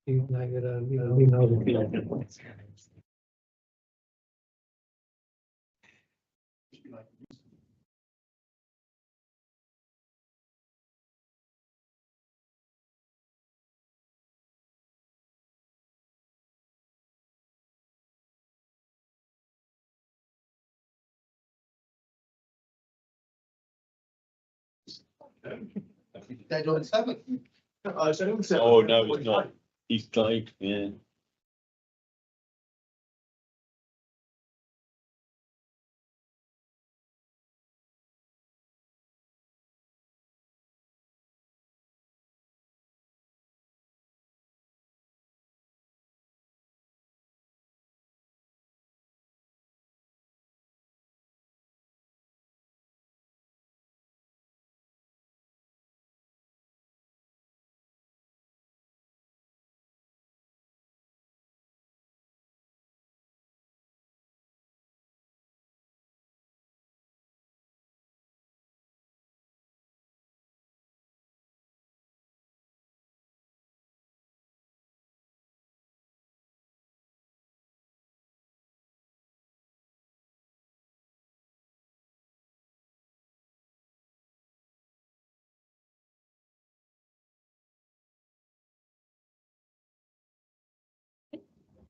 Dead on 7. Oh no, it's not. He's died. Yeah.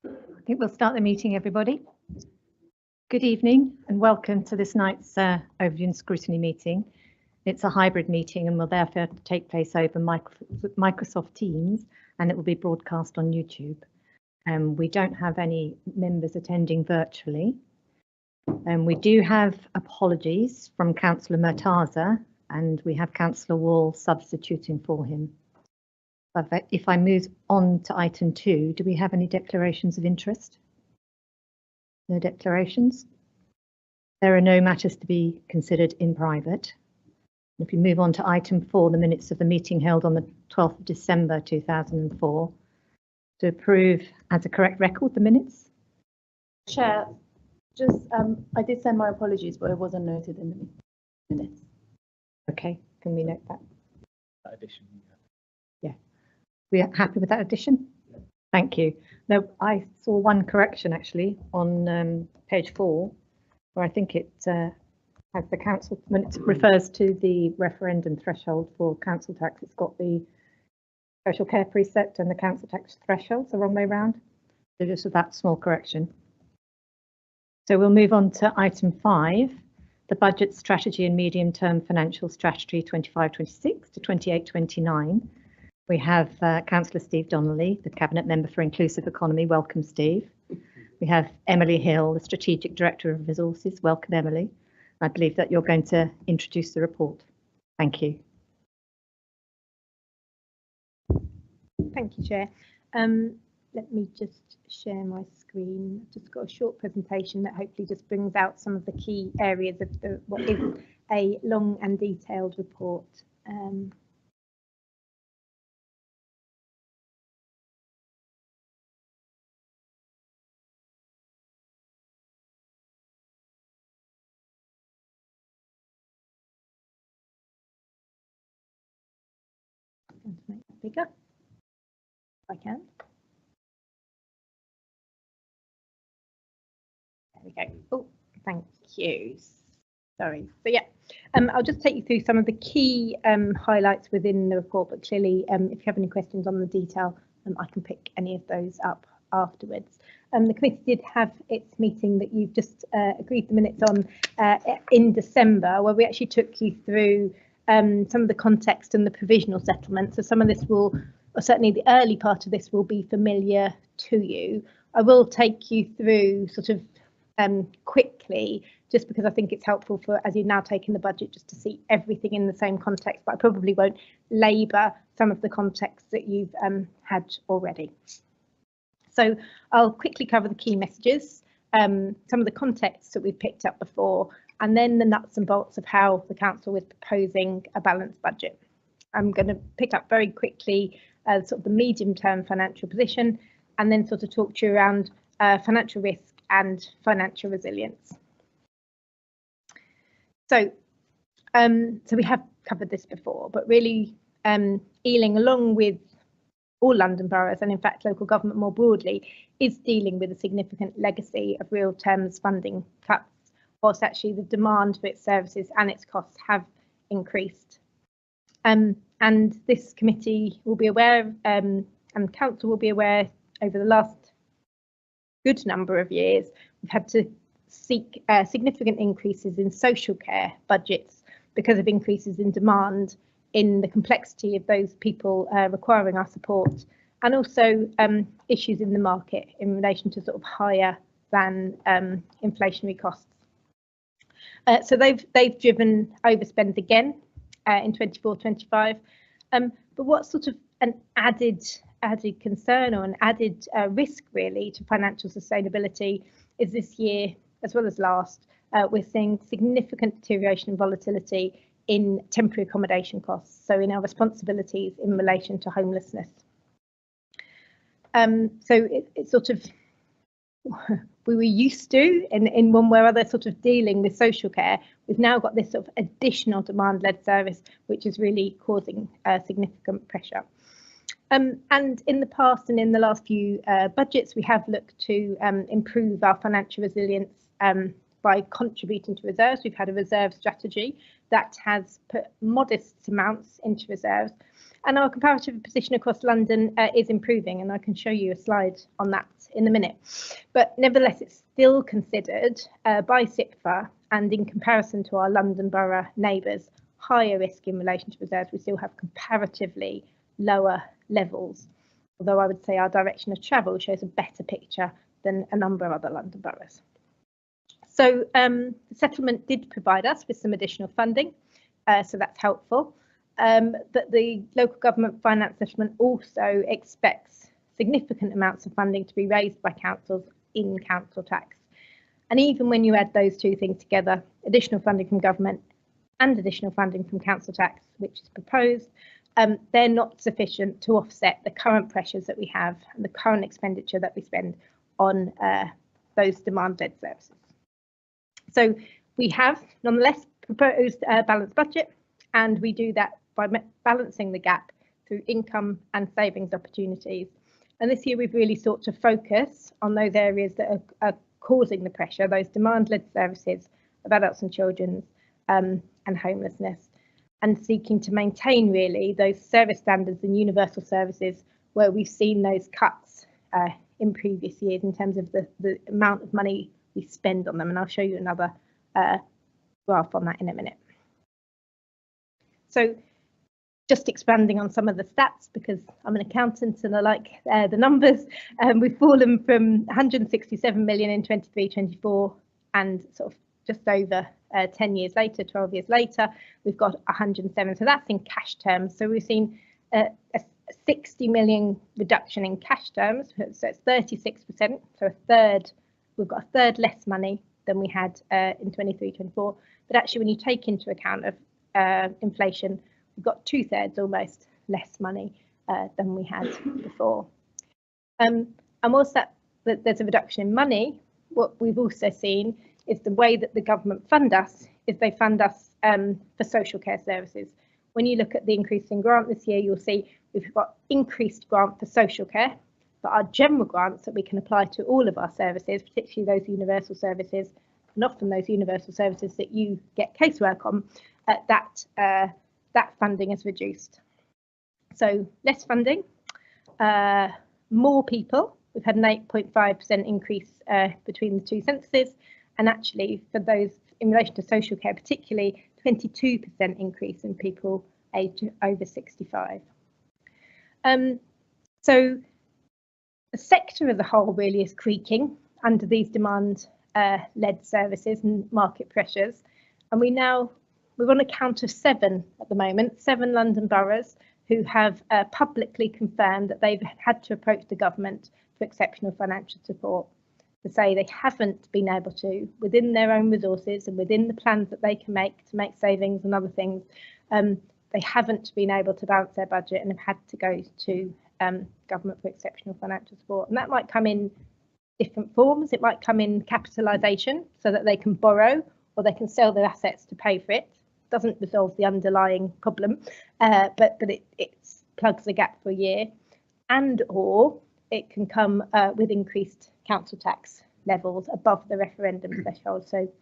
I think we'll start the meeting, everybody. Good evening and welcome to this night's Overview and Scrutiny meeting. It's a hybrid meeting and will therefore take place over Microsoft Teams, and it will be broadcast on YouTube. We don't have any members attending virtually. We do have apologies from Councillor Murtaza, and we have Councillor Wall substituting for him. If I move on to item 2, do we have any declarations of interest? No declarations. There are no matters to be considered in private. If we move on to item 4, the minutes of the meeting held on the 12th of December 2004, to approve as a correct record the minutes. Chair, just I did send my apologies, but it wasn't noted in the minutes. Okay, can we note that? That addition. Yeah. We are happy with that addition? Thank you. Now, I saw one correction actually on page 4, where I think it has the council, when it refers to the referendum threshold for council tax, it's got the social care precept and the council tax threshold, the wrong way round. So just with that small correction. So we'll move on to item 5, the budget strategy and medium-term financial strategy 25-26 to 28-29. We have Councillor Steve Donnelly, the Cabinet Member for Inclusive Economy. Welcome, Steve. We have Emily Hill, the Strategic Director of Resources. Welcome, Emily. I believe that you're going to introduce the report. Thank you. Thank you, Chair. Let me just share my screen. I've just got a short presentation that hopefully just brings out some of the key areas of what is a long and detailed report. I'm going to make that bigger if I can. There we go. Oh, thank you. Sorry. So yeah, I'll just take you through some of the key highlights within the report, but clearly if you have any questions on the detail, I can pick any of those up afterwards. The committee did have its meeting that you've just agreed the minutes on in December, where we actually took you through some of the context and the provisional settlement. So some of this will, or certainly the early part of this will be familiar to you. I will take you through sort of quickly, just because I think it's helpful for, as you've now taken the budget, just to see everything in the same context, but I probably won't labour some of the context that you've had already. So I'll quickly cover the key messages, some of the context that we've picked up before, and then the nuts and bolts of how the council is proposing a balanced budget. I'm going to pick up very quickly sort of the medium-term financial position, and then sort of talk to you around financial risk and financial resilience. So we have covered this before, but really Ealing, along with all London boroughs, and in fact local government more broadly, is dealing with a significant legacy of real terms funding cuts, whilst actually the demand for its services and its costs have increased. And this committee will be aware, and council will be aware, over the last good number of years, we've had to seek significant increases in social care budgets because of increases in demand, in the complexity of those people requiring our support, and also issues in the market in relation to sort of higher than inflationary costs. So they've driven overspend again in 24-25. But what's sort of an added concern or an added risk really to financial sustainability is this year, as well as last, we're seeing significant deterioration and volatility in temporary accommodation costs, so in our responsibilities in relation to homelessness. So it's sort of, we were used to, in one way or other, sort of dealing with social care. We've now got this sort of additional demand-led service, which is really causing significant pressure. And in the past and in the last few budgets, we have looked to improve our financial resilience by contributing to reserves. We've had a reserve strategy that has put modest amounts into reserves, and our comparative position across London is improving, and I can show you a slide on that in a minute. But nevertheless, it's still considered by SIPFA, and in comparison to our London Borough neighbours, higher risk in relation to reserves. We still have comparatively lower levels, although I would say our direction of travel shows a better picture than a number of other London boroughs. So the settlement did provide us with some additional funding, so that's helpful. But the local government finance settlement also expects significant amounts of funding to be raised by councils in council tax. And even when you add those two things together, additional funding from government and additional funding from council tax, which is proposed, they're not sufficient to offset the current pressures that we have and the current expenditure that we spend on those demand-led services. So we have nonetheless proposed a balanced budget, and we do that by balancing the gap through income and savings opportunities. And this year we've really sought to focus on those areas that are causing the pressure, those demand-led services of adults and children and homelessness, and seeking to maintain really those service standards and universal services where we've seen those cuts in previous years in terms of the amount of money we spend on them. And I'll show you another graph on that in a minute. So just expanding on some of the stats, because I'm an accountant and I like the numbers. We've fallen from 167 million in 23-24, and sort of just over 10 years later, 12 years later, we've got 107. So that's in cash terms. So we've seen a 60 million reduction in cash terms. So it's 36%. So a third, we've got a third less money than we had in 23-24. But actually, when you take into account of inflation, we've got 2/3 almost less money than we had before. And whilst that there's a reduction in money, what we've also seen is the way that the government fund us is they fund us for social care services. When you look at the increase in grant this year, you'll see we've got increased grant for social care, but our general grants that we can apply to all of our services, particularly those universal services, and often those universal services that you get casework on, that funding is reduced. So less funding, more people. We've had an 8.5% increase between the two censuses, and actually for those in relation to social care particularly, 22% increase in people aged over 65. So the sector as a whole really is creaking under these demand-led services and market pressures, and we're on a count of 7 at the moment, 7 London boroughs who have publicly confirmed that they've had to approach the government for exceptional financial support, to say they haven't been able to, within their own resources and within the plans that they can make to make savings and other things, they haven't been able to balance their budget and have had to go to government for exceptional financial support. And that might come in different forms. It might come in capitalisation so that they can borrow or they can sell their assets to pay for it. Doesn't resolve the underlying problem, but it plugs the gap for a year. and or it can come with increased council tax levels above the referendum threshold. So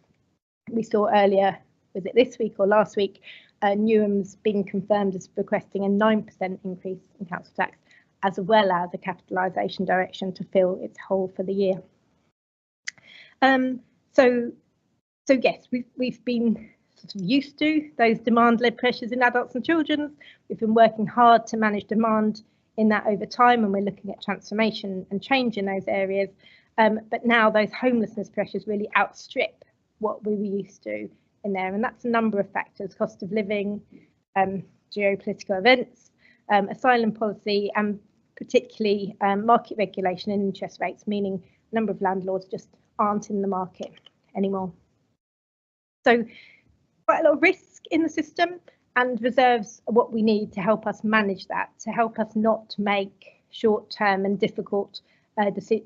we saw earlier, was it this week or last week, Newham's been confirmed as requesting a 9% increase in council tax, as well as a capitalisation direction to fill its hole for the year. So yes, we've been sort of used to those demand-led pressures in adults and children. We've been working hard to manage demand in that over time, and we're looking at transformation and change in those areas. But now those homelessness pressures really outstrip what we were used to in there, and that's a number of factors: cost of living, geopolitical events, asylum policy, and particularly market regulation and interest rates, meaning a number of landlords just aren't in the market anymore. So quite a lot of risk in the system, and reserves are what we need to help us manage that, to help us not make short-term and difficult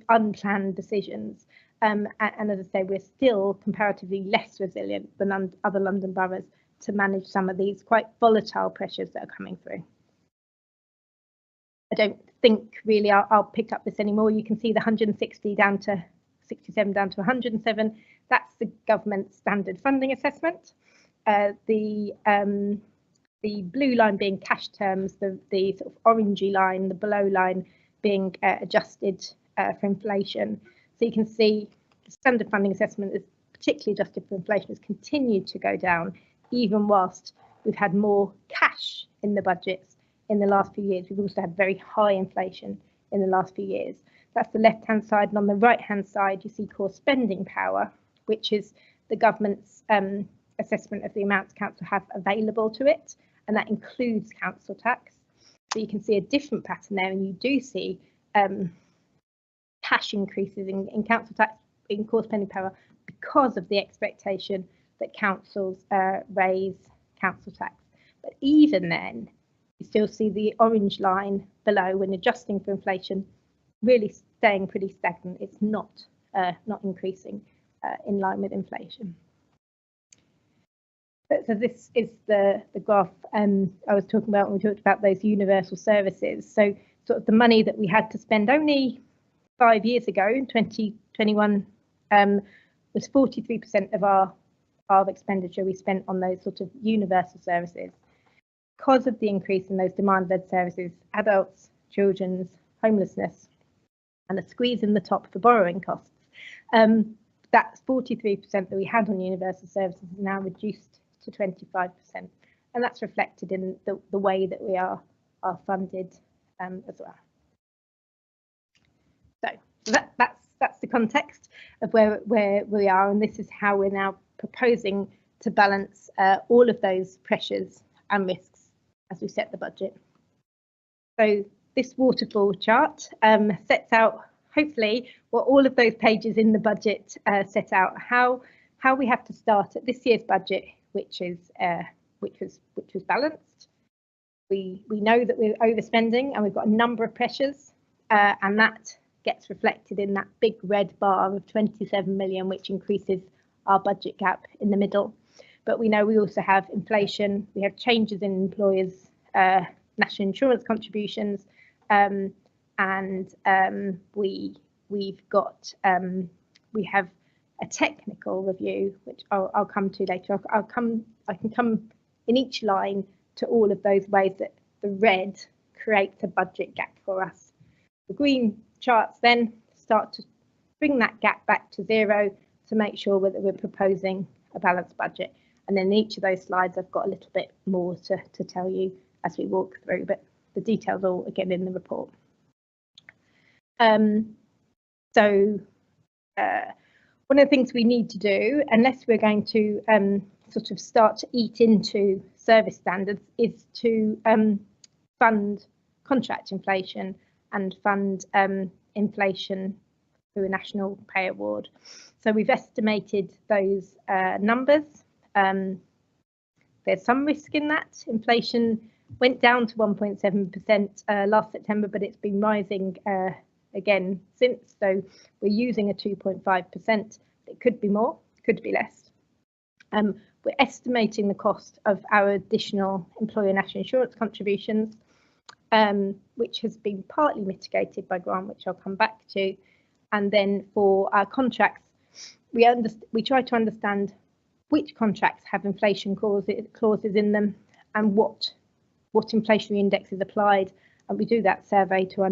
unplanned decisions. And as I say, we're still comparatively less resilient than other London boroughs to manage some of these quite volatile pressures that are coming through. I don't think really I'll pick up this anymore. You can see the 160 down to 67 down to 107. That's the government standard funding assessment. The blue line being cash terms, the sort of orangey line, the below line being adjusted for inflation. So you can see the standard funding assessment is particularly adjusted for inflation has continued to go down, even whilst we've had more cash in the budgets in the last few years. We've also had very high inflation in the last few years. That's the left-hand side, and on the right-hand side, you see core spending power, which is the government's assessment of the amounts council have available to it, and that includes council tax. So you can see a different pattern there, and you do see cash increases in council tax, in core spending power, because of the expectation that councils raise council tax. But even then, you still see the orange line below, when adjusting for inflation, really staying pretty stagnant. It's not increasing in line with inflation. So this is the graph I was talking about when we talked about those universal services. So sort of the money that we had to spend only 5 years ago in 2021 was 43% of our expenditure we spent on those sort of universal services. Because of the increase in those demand-led services, adults, children's, homelessness, and a squeeze in the top for borrowing costs, that 43% that we had on universal services is now reduced to 25%, and that's reflected in the way that we are funded as well. So that's the context of where we are, and this is how we're now proposing to balance all of those pressures and risks as we set the budget. So this waterfall chart sets out, hopefully, what all of those pages in the budget set out, how we have to start at this year's budget, which was balanced. We know that we're overspending and we've got a number of pressures, and that gets reflected in that big red bar of 27 million, which increases our budget gap in the middle. But we know we also have inflation, we have changes in employers' national insurance contributions, and we have a technical review, which I'll come to later. I can come in each line to all of those ways that the red creates a budget gap for us. The green charts then start to bring that gap back to zero to make sure that we're proposing a balanced budget. And then in each of those slides, I've got a little bit more to tell you as we walk through, but the details are all again in the report. So one of the things we need to do, unless we're going to sort of start to eat into service standards, is to fund contract inflation and fund inflation through a national pay award. So we've estimated those numbers. There's some risk in that. Inflation went down to 1.7% last September, but it's been rising again since. So we're using a 2.5%. It could be more, could be less. We're estimating the cost of our additional employer national insurance contributions, which has been partly mitigated by grant, which I'll come back to. And then for our contracts, we try to understand which contracts have inflation clauses in them and what inflationary index is applied. And we do that survey to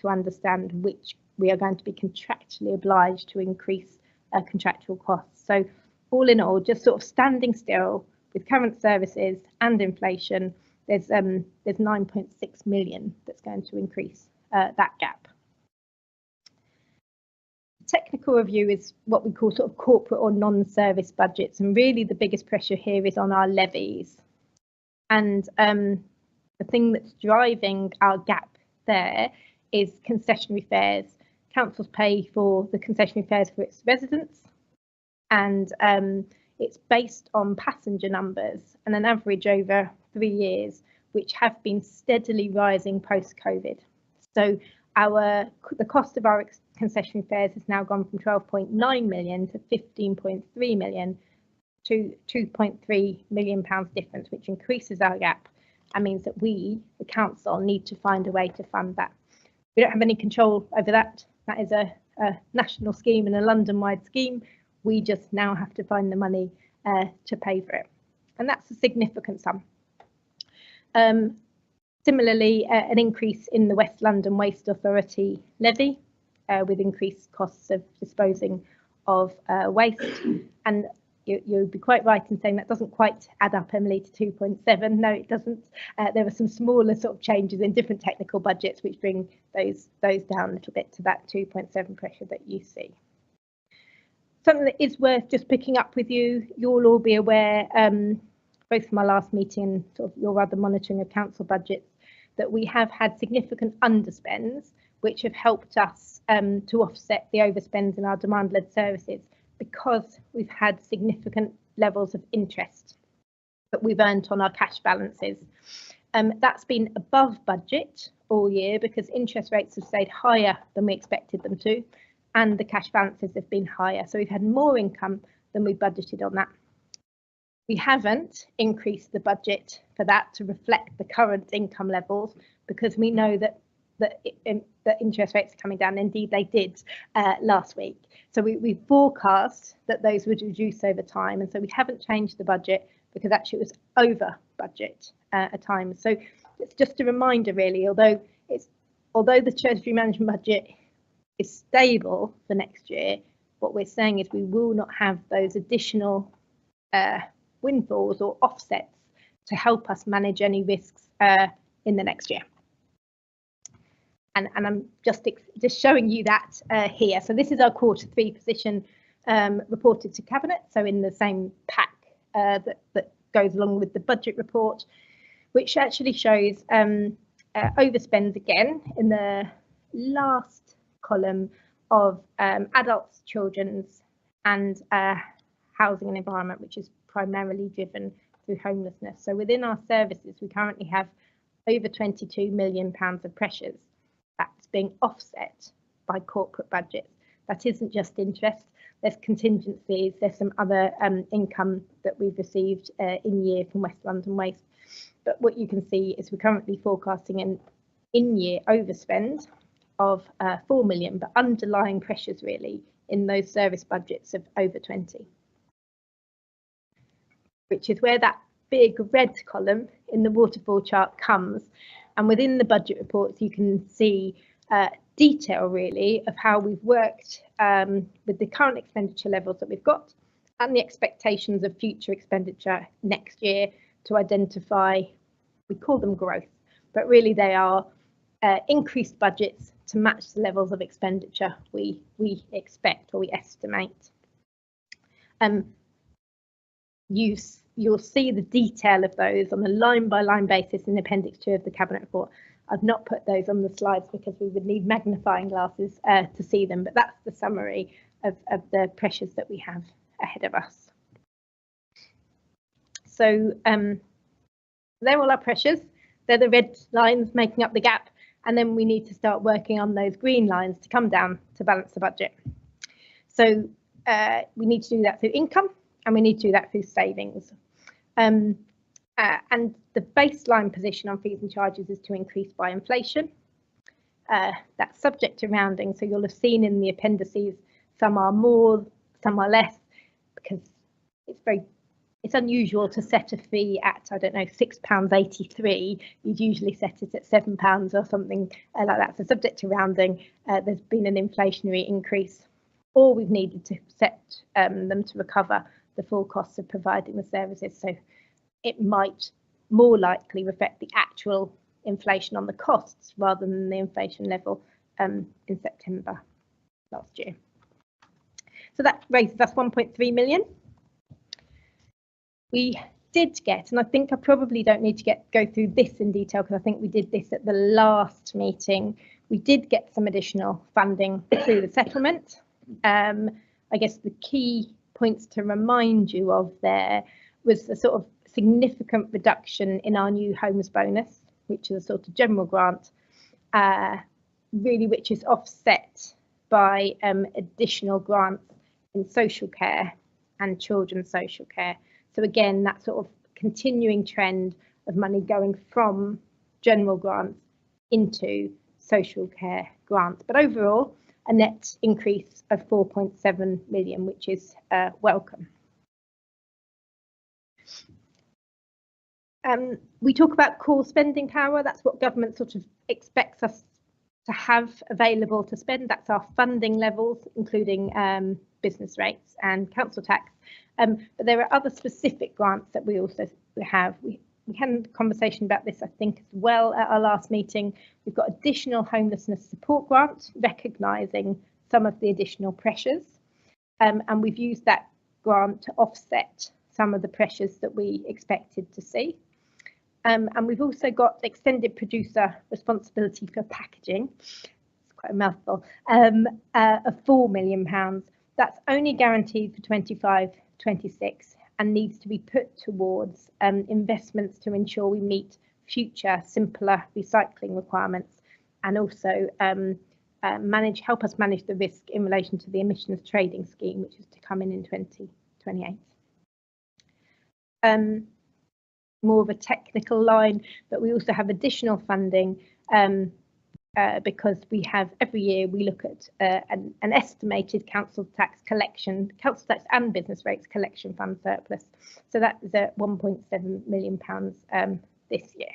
understand which we are going to be contractually obliged to increase contractual costs. So all in all, just sort of standing still with current services and inflation, there's 9.6 million that's going to increase that gap. Technical review is what we call sort of corporate or non-service budgets, and really the biggest pressure here is on our levies. And the thing that's driving our gap there is concessionary fares. Councils pay for the concessionary fares for its residents, and it's based on passenger numbers and an average over 3 years, which have been steadily rising post-COVID. So the cost of our concessionary fares has now gone from 12.9 million to 15.3 million, to 2.3 million pounds difference, which increases our gap and means that we, the council, need to find a way to fund that. We don't have any control over that. That is a national scheme and a London-wide scheme. We just now have to find the money to pay for it, and that's a significant sum. Similarly, an increase in the West London Waste Authority levy with increased costs of disposing of waste. And you'd be quite right in saying that doesn't quite add up, Emily, to 2.7. No, it doesn't. There are some smaller sort of changes in different technical budgets which bring those down a little bit to that 2.7 pressure that you see. Something that is worth just picking up with you, you'll all be aware, both from our last meeting and sort of your other monitoring of council budgets, that we have had significant underspends, which have helped us to offset the overspends in our demand-led services, because we've had significant levels of interest that we've earned on our cash balances. That's been above budget all year because interest rates have stayed higher than we expected them to, and the cash balances have been higher. So we've had more income than we budgeted on that. We haven't increased the budget for that to reflect the current income levels, because we know that interest rates are coming down. Indeed, they did last week. So we forecast that those would reduce over time. And so we haven't changed the budget because actually it was over budget at times. So it's just a reminder, really, although the Treasury Management budget is stable for next year, what we're saying is we will not have those additional windfalls or offsets to help us manage any risks in the next year. And I'm just showing you that here. So this is our Q3 position reported to Cabinet. So in the same pack that goes along with the budget report, which actually shows overspends again in the last column of adults, children's, and housing and environment, which is primarily driven through homelessness. So within our services, we currently have over £22 million of pressures. That's being offset by corporate budgets. That isn't just interest, there's contingencies, there's some other income that we've received in year from West London Waste. But what you can see is we're currently forecasting an in-year overspend of 4 million, but underlying pressures really in those service budgets of over 20. Which is where that big red column in the waterfall chart comes. And within the budget reports, you can see detail really of how we've worked with the current expenditure levels that we've got and the expectations of future expenditure next year to identify, we call them growth, but really they are increased budgets to match the levels of expenditure we expect or we estimate. You'll see the detail of those on a line-by-line basis in Appendix 2 of the Cabinet report. I've not put those on the slides because we would need magnifying glasses to see them, but that's the summary of the pressures that we have ahead of us. So they're all our pressures. They're the red lines making up the gap, and then we need to start working on those green lines to come down to balance the budget. So we need to do that through income, and we need to do that through savings. And the baseline position on fees and charges is to increase by inflation. That's subject to rounding, so you'll have seen in the appendices some are more, some are less, because it's unusual to set a fee at, I don't know, £6.83. You'd usually set it at £7 or something like that. So subject to rounding, there's been an inflationary increase, or we've needed to set them to recover the full costs of providing the services. So it might more likely reflect the actual inflation on the costs rather than the inflation level in September last year. So that raises us 1.3 million. We did get, and I think I probably don't need to go through this in detail because I think we did this at the last meeting. We did get some additional funding through the settlement. I guess the key points to remind you of there was a sort of significant reduction in our new homes bonus, which is a sort of general grant, really, which is offset by additional grants in social care and children's social care. So again, that sort of continuing trend of money going from general grants into social care grants. But overall, a net increase of 4.7 million, which is welcome. We talk about core spending power. That's what government sort of expects us to have available to spend. That's our funding levels, including business rates and council tax. But there are other specific grants that we also have. We had a conversation about this, I think, as well at our last meeting. We've got additional homelessness support grant, recognising some of the additional pressures. And we've used that grant to offset some of the pressures that we expected to see. And we've also got extended producer responsibility for packaging. It's quite a mouthful, of £4 million. That's only guaranteed for 25-26 and needs to be put towards investments to ensure we meet future simpler recycling requirements, and also help us manage the risk in relation to the emissions trading scheme, which is to come in 2028. More of a technical line, but we also have additional funding because we have every year we look at an estimated council tax and business rates collection fund surplus. So that is at £1.7 million this year.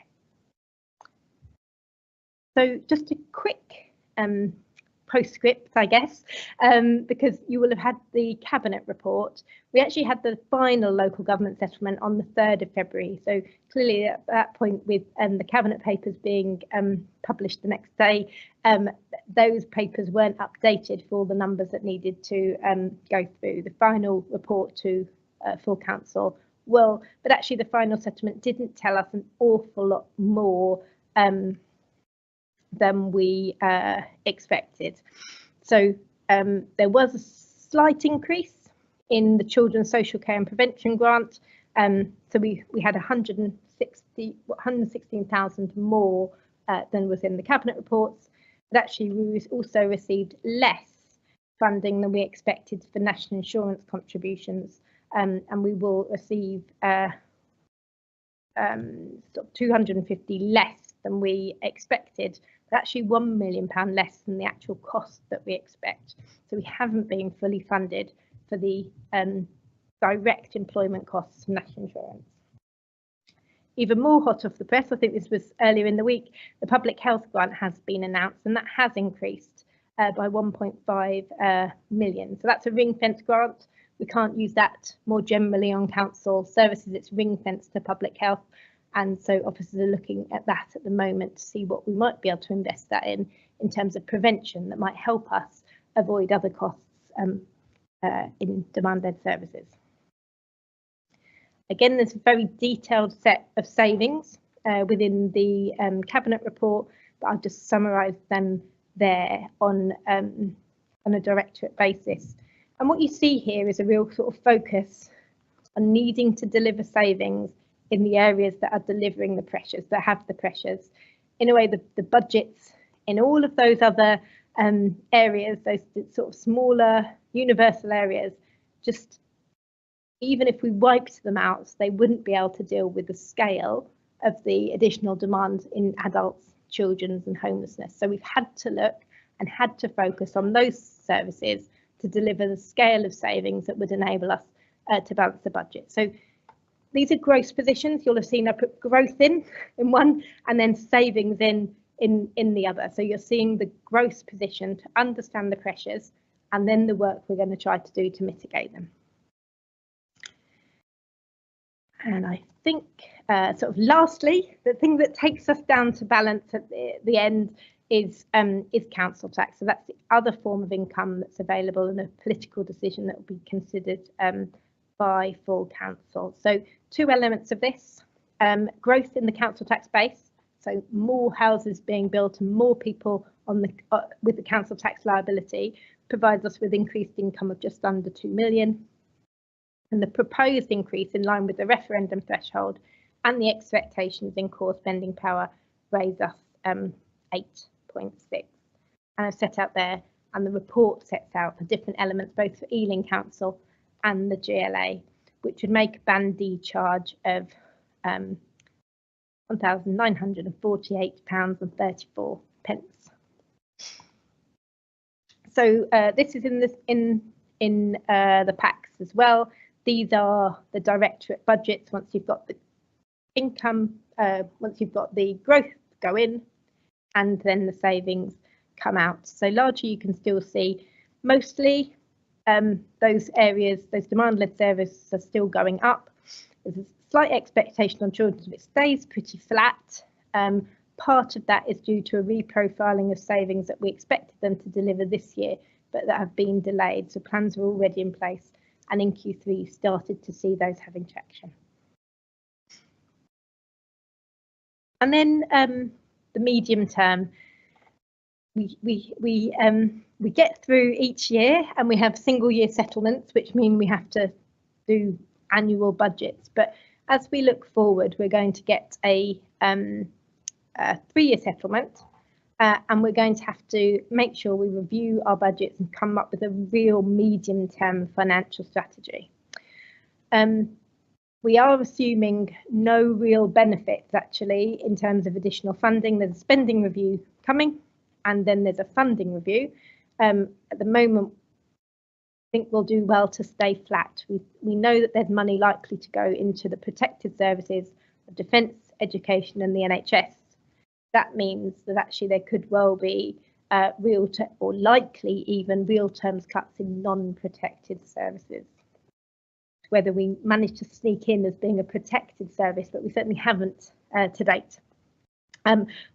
So just a quick postscript, I guess, because you will have had the Cabinet report. We actually had the final local government settlement on the 3rd of February. So clearly at that point, with the Cabinet papers being published the next day, those papers weren't updated for all the numbers that needed to go through. The final report to full council will, but actually the final settlement didn't tell us an awful lot more than we expected. So there was a slight increase in the children's social care and prevention grant. So we had 116,000 more than was in the Cabinet reports. But actually we also received less funding than we expected for national insurance contributions, and we will receive sort of 250 less than we expected, but actually £1 million less than the actual cost that we expect. So we haven't been fully funded for the direct employment costs of national insurance. Even more hot off the press, I think this was earlier in the week, the public health grant has been announced, and that has increased by 1.5 million. So that's a ring-fence grant. We can't use that more generally on council services. It's ring-fenced to public health. And so officers are looking at that at the moment to see what we might be able to invest that in terms of prevention that might help us avoid other costs in demand-led services. Again, there's a very detailed set of savings within the Cabinet report, but I've just summarised them there on a directorate basis. And what you see here is a real sort of focus on needing to deliver savings in the areas that are delivering the pressures, that have the pressures. In a way, the budgets in all of those other areas, those sort of smaller universal areas, just even if we wiped them out, they wouldn't be able to deal with the scale of the additional demand in adults, children's and homelessness. So we've had to look and had to focus on those services to deliver the scale of savings that would enable us to balance the budget. So these are gross positions. You'll have seen I put growth in one and then savings in the other. So you're seeing the gross position to understand the pressures and then the work we're going to try to do to mitigate them. And I think sort of lastly, the thing that takes us down to balance at the end is council tax. So that's the other form of income that's available and a political decision that will be considered by full council. So two elements of this, growth in the council tax base. So more houses being built and more people on the with the council tax liability provides us with increased income of just under 2 million. And the proposed increase in line with the referendum threshold and the expectations in core spending power raise us 8.6. And I've set out there, and the report sets out the different elements both for Ealing Council and the GLA, which would make a Band D charge of £1,948.34. So this is in the packs as well. These are the directorate budgets once you've got the income, once you've got the growth go in, and then the savings come out. So largely you can still see mostly those areas, those demand-led services are still going up. There's a slight expectation on children's, but it stays pretty flat. Part of that is due to a reprofiling of savings that we expected them to deliver this year, but that have been delayed. So plans are already in place, and in Q3 started to see those having traction. And then the medium term, we get through each year, and we have single year settlements, which mean we have to do annual budgets. But as we look forward, we're going to get a 3-year settlement, and we're going to have to make sure we review our budgets and come up with a real medium-term financial strategy. We are assuming no real benefits actually in terms of additional funding. There's a spending review coming, and then there's a funding review. At the moment, I think we'll do well to stay flat. We know that there's money likely to go into the protected services of defence, education and the NHS. That means that actually there could well be or likely even real terms cuts in non-protected services. Whether we manage to sneak in as being a protected service, but we certainly haven't to date.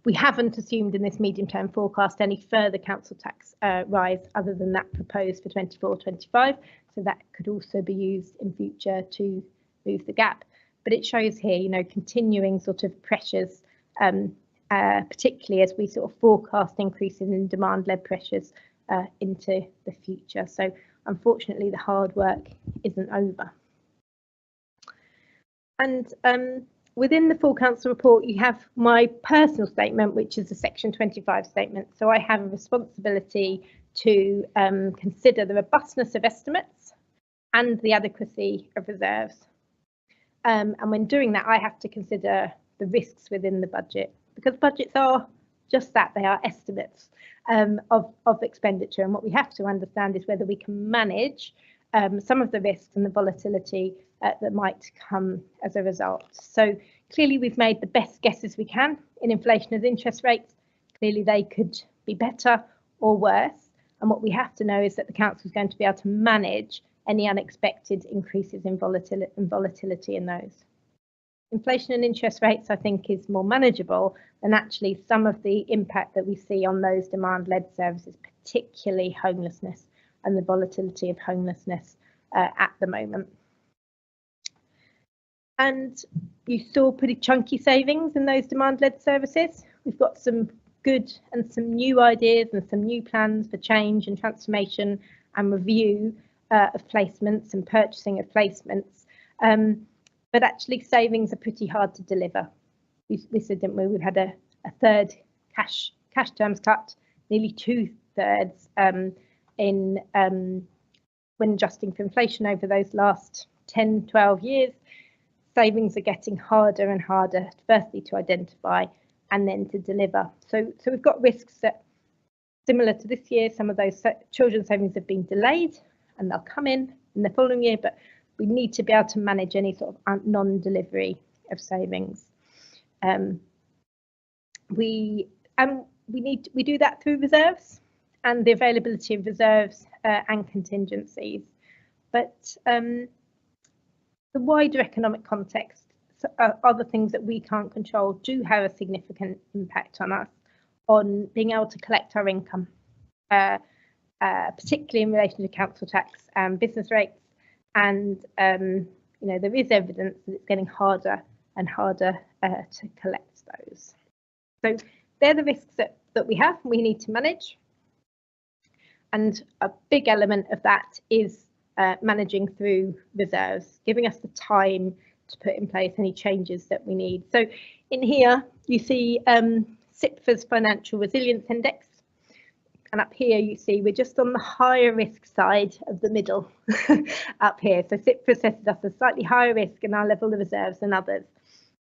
We haven't assumed in this medium-term forecast any further council tax rise other than that proposed for 24-25. So that could also be used in future to move the gap. But it shows here, you know, continuing sort of pressures, particularly as we sort of forecast increases in demand-led pressures into the future. So unfortunately, the hard work isn't over. And within the full council report, you have my personal statement, which is a section 25 statement. So I have a responsibility to consider the robustness of estimates and the adequacy of reserves. And when doing that, I have to consider the risks within the budget, because budgets are just that, they are estimates of expenditure. And what we have to understand is whether we can manage some of the risks and the volatility that might come as a result. So clearly we've made the best guesses we can in inflation and interest rates. Clearly they could be better or worse. And what we have to know is that the council is going to be able to manage any unexpected increases in volatility in those. Inflation and interest rates, I think, is more manageable than actually some of the impact that we see on those demand-led services, particularly homelessness and the volatility of homelessness at the moment. And you saw pretty chunky savings in those demand-led services. We've got some good and some new ideas and some new plans for change and transformation and review of placements and purchasing of placements. But actually savings are pretty hard to deliver. We said, didn't we? We've had a third cash terms cut, nearly 2/3 when adjusting for inflation over those last 10, 12 years, savings are getting harder and harder, firstly to identify and then to deliver. So we've got risks that, similar to this year, some of those children's savings have been delayed and they'll come in the following year, but we need to be able to manage any sort of non-delivery of savings. We do that through reserves and the availability of reserves and contingencies, but the wider economic context, other things that we can't control, do have a significant impact on us, on being able to collect our income, particularly in relation to council tax and business rates. And you know, there is evidence that it's getting harder and harder to collect those. So they're the risks that we have and we need to manage. And a big element of that is managing through reserves, giving us the time to put in place any changes that we need. So in here you see SIPFA's Financial Resilience Index, and up here you see we're just on the higher risk side of the middle up here. So SIPFA sets us a slightly higher risk in our level of reserves than others.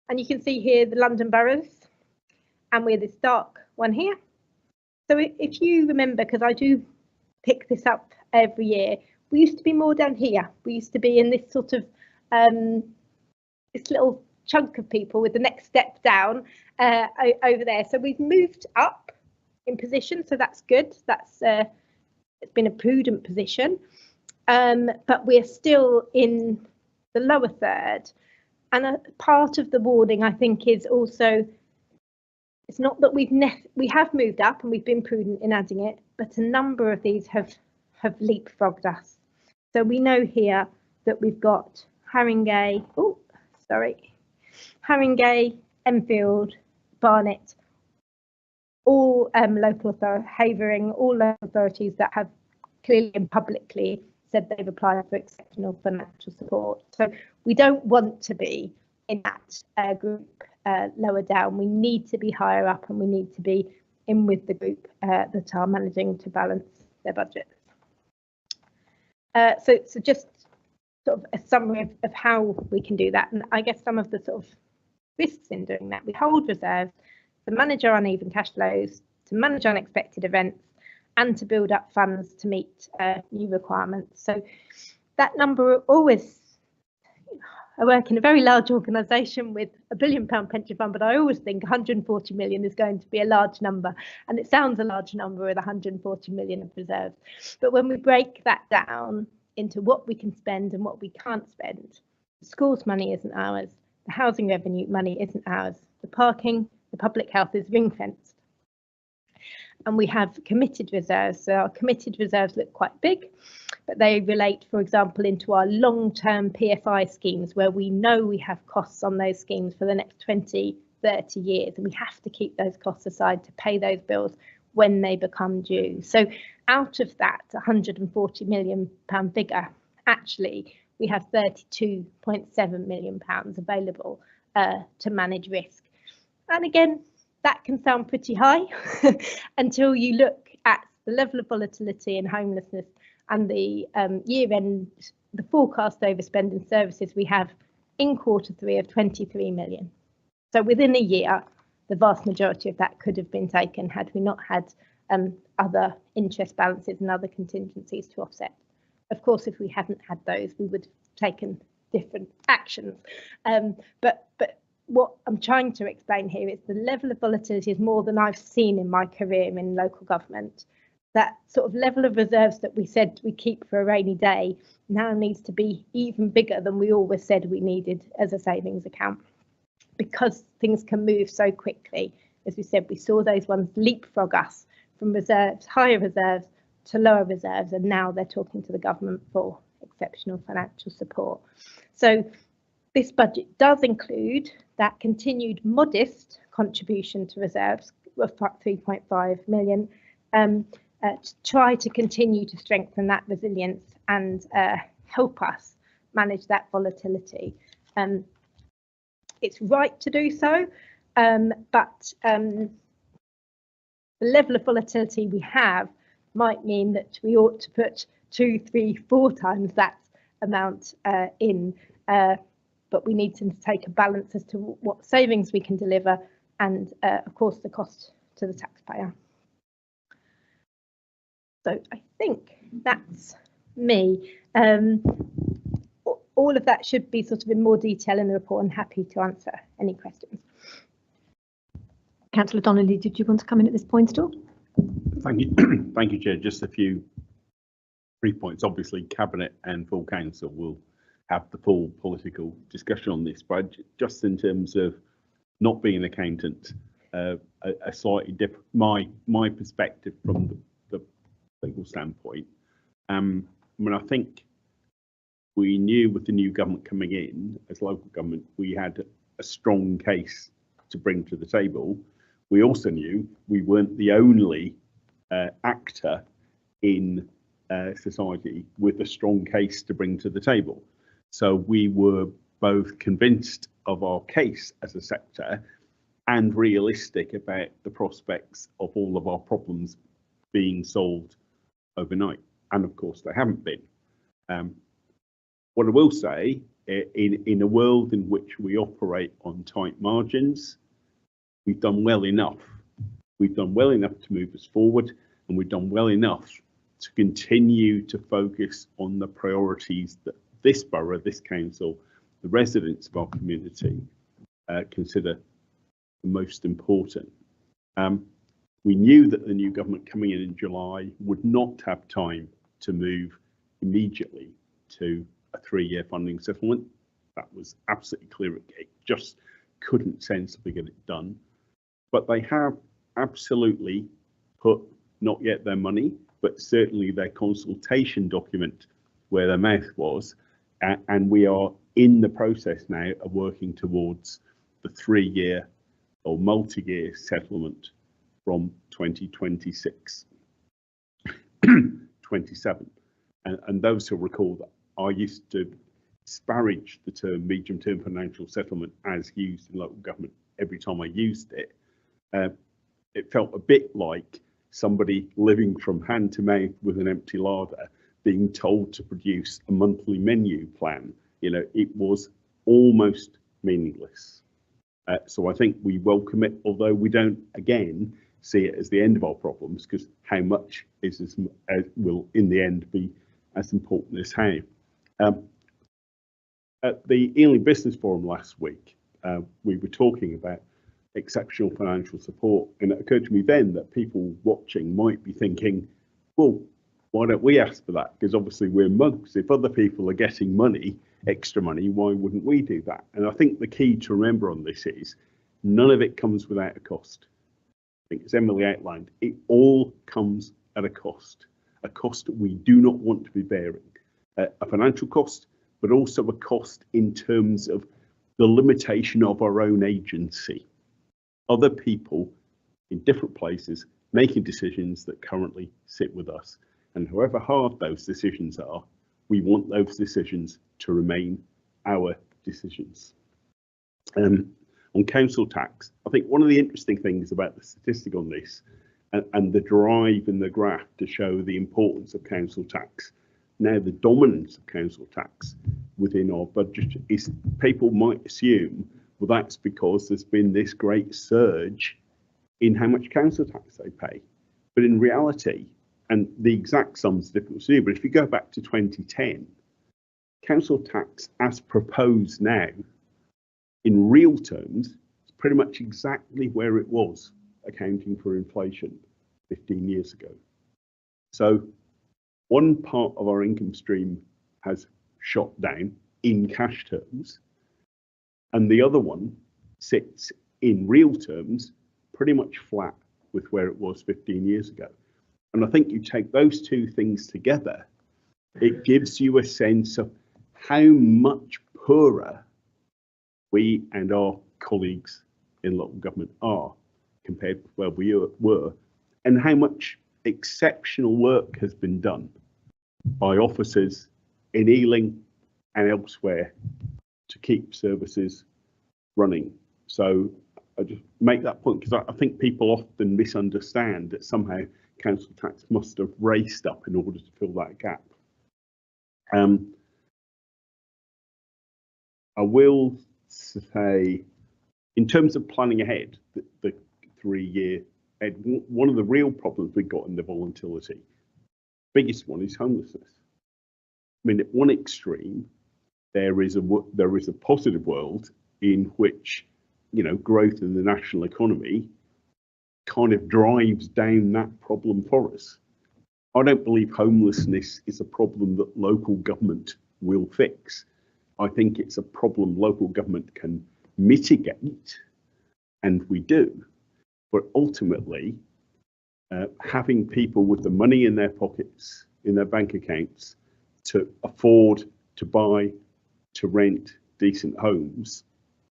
And you can see here the London boroughs, and we're this dark one here. So if you remember, because I do pick this up every year, we used to be more down here. We used to be in this sort of this little chunk of people with the next step down over there. So we've moved up in position, so that's good. That's it's been a prudent position, but we're still in the lower third. And a part of the warning, I think, is also, it's not that we have moved up and we've been prudent in adding it, but a number of these have leapfrogged us. So we know here that we've got Haringey, Haringey, Enfield, Barnet, all local authorities, Havering, all local authorities that have clearly and publicly said they've applied for exceptional financial support. So we don't want to be in that group lower down. We need to be higher up, and we need to be in with the group that are managing to balance their budgets. So just sort of a summary of how we can do that, and I guess some of the sort of risks in doing that. We hold reserves to manage our uneven cash flows, to manage unexpected events, and to build up funds to meet new requirements. So that number always, I work in a very large organisation with £1 billion pension fund, but I always think 140 million is going to be a large number, and it sounds a large number with 140 million of reserves. But when we break that down into what we can spend and what we can't spend, the schools money isn't ours, the housing revenue money isn't ours, the parking, the public health is ring fenced. And we have committed reserves. So our committed reserves look quite big, but they relate, for example, into our long-term PFI schemes, where we know we have costs on those schemes for the next 20, 30 years, and we have to keep those costs aside to pay those bills when they become due. So out of that £140 million figure, actually, we have £32.7 million available to manage risk. And again, that can sound pretty high until you look at the level of volatility and homelessness and the year-end, the forecast overspend in services we have in Q3 of 23 million. So within a year, the vast majority of that could have been taken had we not had other interest balances and other contingencies to offset. Of course, if we hadn't had those, we would have taken different actions. But what I'm trying to explain here is the level of volatility is more than I've seen in my career in local government. That sort of level of reserves that we said we keep for a rainy day now needs to be even bigger than we always said we needed as a savings account, because things can move so quickly. As we said, we saw those ones leapfrog us from reserves, higher reserves to lower reserves, and now they're talking to the government for exceptional financial support. So this budget does include that continued modest contribution to reserves of 3.5 million to try to continue to strengthen that resilience and help us manage that volatility. It's right to do so, but the level of volatility we have might mean that we ought to put 2, 3, 4 times that amount in, but we need to take a balance as to what savings we can deliver and, of course, the cost to the taxpayer. So I think that's me. All of that should be sort of in more detail in the report, and happy to answer any questions. Councillor Donnelly, did you want to come in at this point at all? Thank you. Thank you, Chair. Just a few brief points. Obviously, Cabinet and full Council will have the full political discussion on this, but just in terms of not being an accountant, a slightly different, my perspective from the legal standpoint. I mean, I think we knew with the new government coming in as local government, we had a strong case to bring to the table. We also knew we weren't the only actor in society with a strong case to bring to the table. So we were both convinced of our case as a sector and realistic about the prospects of all of our problems being solved overnight. And of course, they haven't been. What I will say, in a world in which we operate on tight margins, we've done well enough. We've done well enough to move us forward, and we've done well enough to continue to focus on the priorities that this borough, this council, the residents of our community consider the most important. We knew that the new government coming in July would not have time to move immediately to a 3-year funding settlement. That was absolutely clear. It just couldn't sensibly get it done. But they have absolutely put not yet their money, but certainly their consultation document where their mouth was. And we are in the process now of working towards the 3-year or multi-year settlement from 2026, 27. And those who recall that I used to disparage the term medium-term financial settlement as used in local government every time I used it. It felt a bit like somebody living from hand to mouth with an empty larder being told to produce a monthly menu plan. You know, it was almost meaningless. So I think we welcome it, although we don't, again, see it as the end of our problems, because how much is will in the end be as important as how. At the Ealing Business Forum last week, we were talking about exceptional financial support, and it occurred to me then that people watching might be thinking, well, why don't we ask for that? Because obviously we're mugs. If other people are getting money, extra money, why wouldn't we do that? And I think the key to remember on this is none of it comes without a cost. I think as Emily outlined, it all comes at a cost that we do not want to be bearing. A financial cost, but also a cost in terms of the limitation of our own agency. Other people in different places making decisions that currently sit with us. And however hard those decisions are, we want those decisions to remain our decisions. On council tax, I think one of the interesting things about the statistic on this and the drive in the graph to show the importance of council tax, now the dominance of council tax within our budget is, people might assume, well, that's because there's been this great surge in how much council tax they pay. But in reality, and the exact sums are difficult to do, but if you go back to 2010, council tax as proposed now, in real terms, is pretty much exactly where it was, accounting for inflation 15 years ago. So one part of our income stream has shot down in cash terms, and the other one sits in real terms pretty much flat with where it was 15 years ago. And I think you take those two things together, it gives you a sense of how much poorer we and our colleagues in local government are compared with where we were, and how much exceptional work has been done by officers in Ealing and elsewhere to keep services running. So I just make that point because I think people often misunderstand that somehow council tax must have raced up in order to fill that gap. I will say, in terms of planning ahead, the 3-year, one of the real problems we've got in the volatility, biggest one is homelessness. I mean, at one extreme, there is a positive world in which, you know, growth in the national economy kind of drives down that problem for us. I don't believe homelessness is a problem that local government will fix. I think it's a problem local government can mitigate, and we do. But ultimately, having people with the money in their pockets, in their bank accounts, to afford to buy, to rent decent homes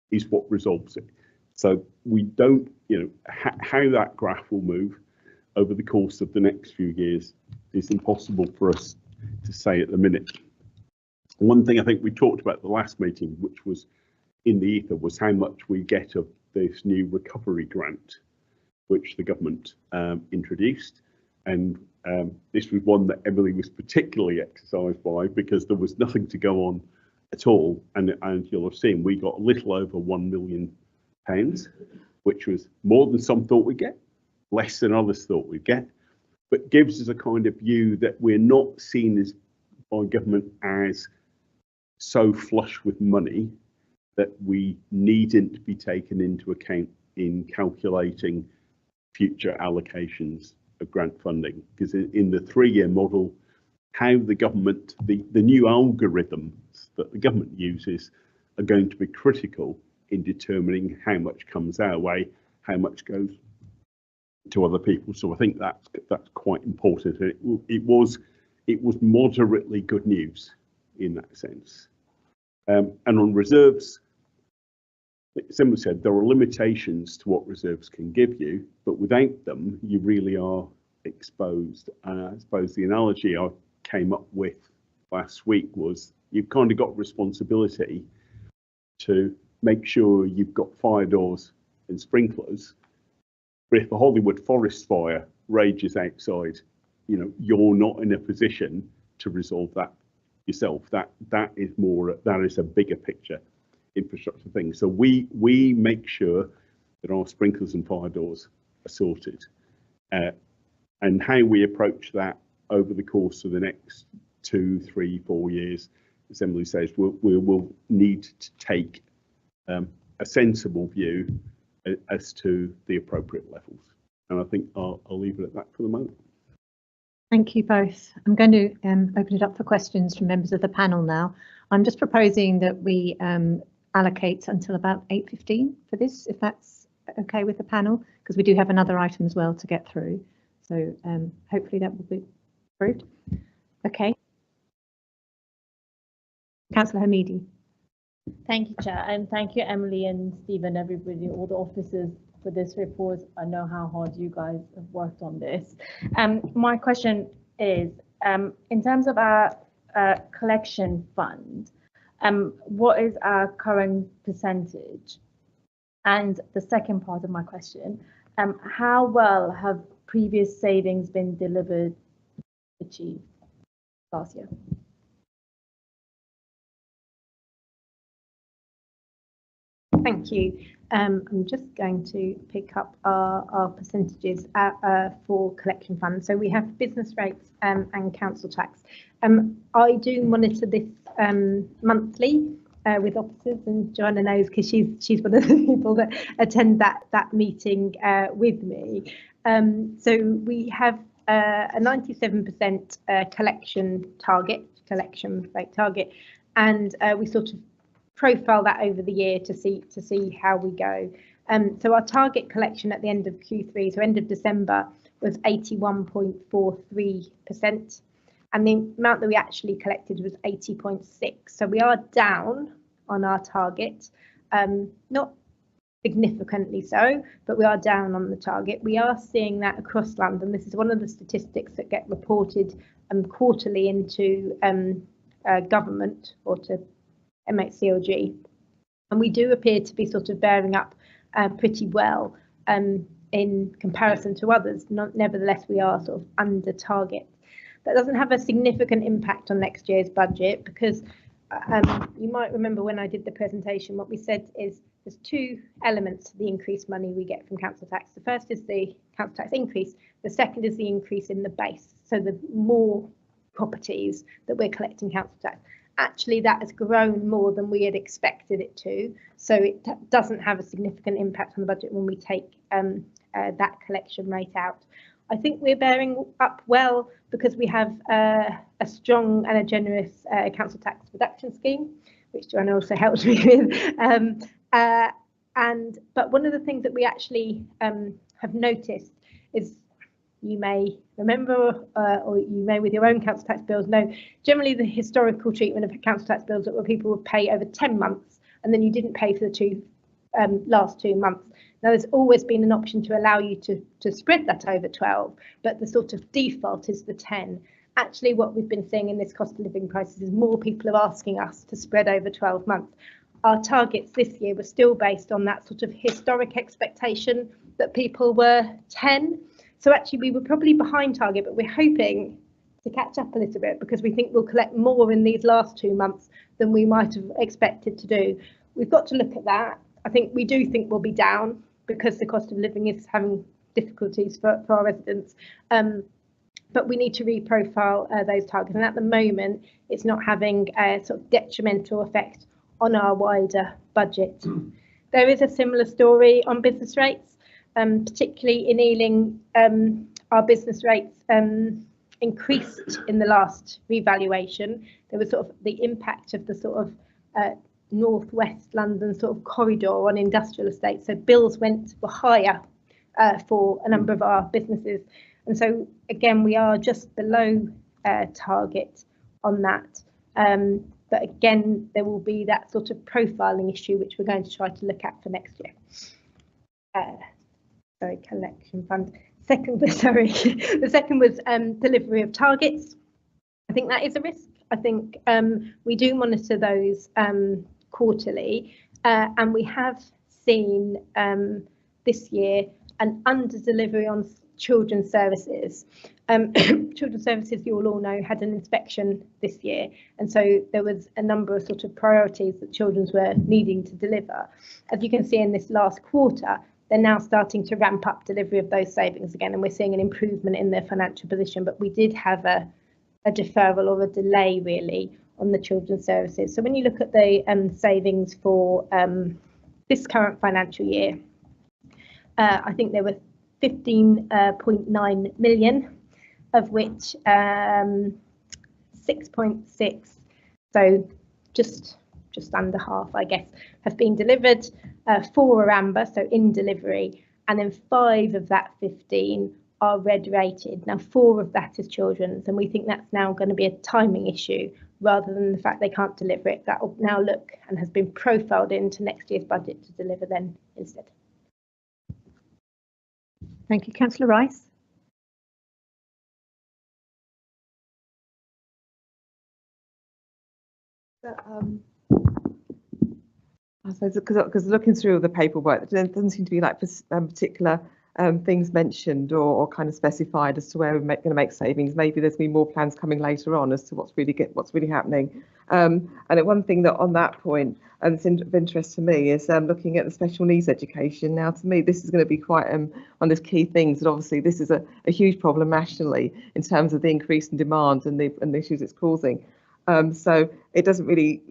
is what resolves it. So we don't, you know, how that graph will move over the course of the next few years is impossible for us to say at the minute. One thing I think we talked about at the last meeting, which was in the ether, was how much we get of this new recovery grant, which the government introduced. And this was one that Emily was particularly exercised by because there was nothing to go on at all. And you'll have seen we got a little over £1 million, which was more than some thought we'd get, less than others thought we'd get, but gives us a kind of view that we're not seen as by government as so flush with money that we needn't be taken into account in calculating future allocations of grant funding. Because in the 3-year model, how the government, the new algorithms that the government uses are going to be critical in determining how much comes our way, how much goes to other people. So I think that's quite important. It was moderately good news in that sense. And on reserves, Simon said there are limitations to what reserves can give you, but without them, you really are exposed. I suppose the analogy I came up with last week was you've kind of got responsibility to make sure you've got fire doors and sprinklers. But if a Hollywood forest fire rages outside, you know, you're not in a position to resolve that yourself. That is a bigger picture infrastructure thing. So we make sure that our sprinklers and fire doors are sorted, and how we approach that over the course of the next 2, 3, 4 years, as Emily says, we will need to take a sensible view as to the appropriate levels. And I think I'll leave it at that for the moment. Thank you both. I'm going to open it up for questions from members of the panel now. I'm just proposing that we allocate until about 8:15 for this, if that's okay with the panel, because we do have another item as well to get through. So hopefully that will be approved. Okay. Councillor Hamidi. Thank you, Chair, and thank you, Emily and Stephen, everybody, all the officers for this report. I know how hard you guys have worked on this. My question is, in terms of our collection fund, what is our current percentage? And the second part of my question, how well have previous savings been achieved last year? Thank you. I'm just going to pick up our percentages for collection funds. So we have business rates and council tax. I do monitor this monthly with officers, and Joanna knows because she's one of the people that attend that meeting with me. So we have a 97% collection rate target, and we sort of profile that over the year to see how we go. So our target collection at the end of Q3, so end of December, was 81.43%, and the amount that we actually collected was 80.6. So we are down on our target, not significantly so, but we are down on the target. We are seeing that across London. This is one of the statistics that get reported quarterly into government or to MHCLG, and we do appear to be sort of bearing up pretty well in comparison to others. Nevertheless, we are sort of under target. That doesn't have a significant impact on next year's budget because you might remember when I did the presentation, what we said is there's two elements to the increased money we get from council tax. The first is the council tax increase. The second is the increase in the base. So the more properties that we're collecting council tax. Actually, that has grown more than we had expected it to. So it doesn't have a significant impact on the budget when we take that collection rate out. I think we're bearing up well because we have a strong and a generous council tax reduction scheme, which Joanna also helped me with. But one of the things that we actually have noticed is, you may remember, or you may with your own council tax bills know, generally the historical treatment of council tax bills that where people would pay over 10 months and then you didn't pay for the last 2 months. Now there's always been an option to allow you to spread that over 12, but the sort of default is the 10. Actually, what we've been seeing in this cost of living crisis is more people are asking us to spread over 12 months. Our targets this year were still based on that sort of historic expectation that people were 10. So actually we were probably behind target, but we're hoping to catch up a little bit because we think we'll collect more in these last 2 months than we might have expected to do. We've got to look at that. I think we do think we'll be down because the cost of living is having difficulties for our residents. But we need to reprofile those targets. And at the moment, it's not having a sort of detrimental effect on our wider budget. There is a similar story on business rates. Particularly in Ealing, our business rates increased in the last revaluation. There was sort of the impact of the sort of northwest London sort of corridor on industrial estates. So bills were higher for a number of our businesses. And so again, we are just below target on that. But again, there will be that sort of profiling issue, which we're going to try to look at for next year. Sorry, collection fund. The second was delivery of targets. I think that is a risk. I think we do monitor those quarterly, and we have seen this year an under delivery on children's services. Children's services, you all know, had an inspection this year, and so there was a number of sort of priorities that children's were needing to deliver. As you can see in this last quarter, they're now starting to ramp up delivery of those savings again, and we're seeing an improvement in their financial position. But we did have a deferral or a delay really on the children's services. So when you look at the savings for this current financial year, I think there were 15.9 million, of which 6.6, so just under half, I guess, have been delivered. 4 are amber, so in delivery, and then 5 of that 15 are red rated. Now 4 of that is children's, and we think that's now going to be a timing issue rather than the fact they can't deliver it. That will now look and has been profiled into next year's budget to deliver then instead. Thank you, Councillor Rice. I suppose because looking through the paperwork, there doesn't seem to be like particular things mentioned or kind of specified as to where we're going to make savings. Maybe there's been more plans coming later on as to what's really happening. And one thing that on that point, and it's of interest to me, is looking at the special needs education. Now, to me, this is going to be quite one of the key things. That obviously this is a huge problem nationally in terms of the increase in demand and the issues it's causing. So it doesn't really.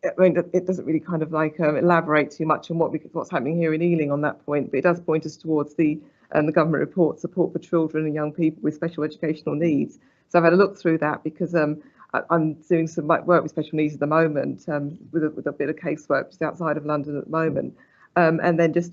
I mean, it doesn't really kind of like elaborate too much on what's happening here in Ealing on that point, but it does point us towards the government report, support for children and young people with special educational needs. So I've had a look through that because I'm doing some work with special needs at the moment, with a bit of casework just outside of London at the moment, and then just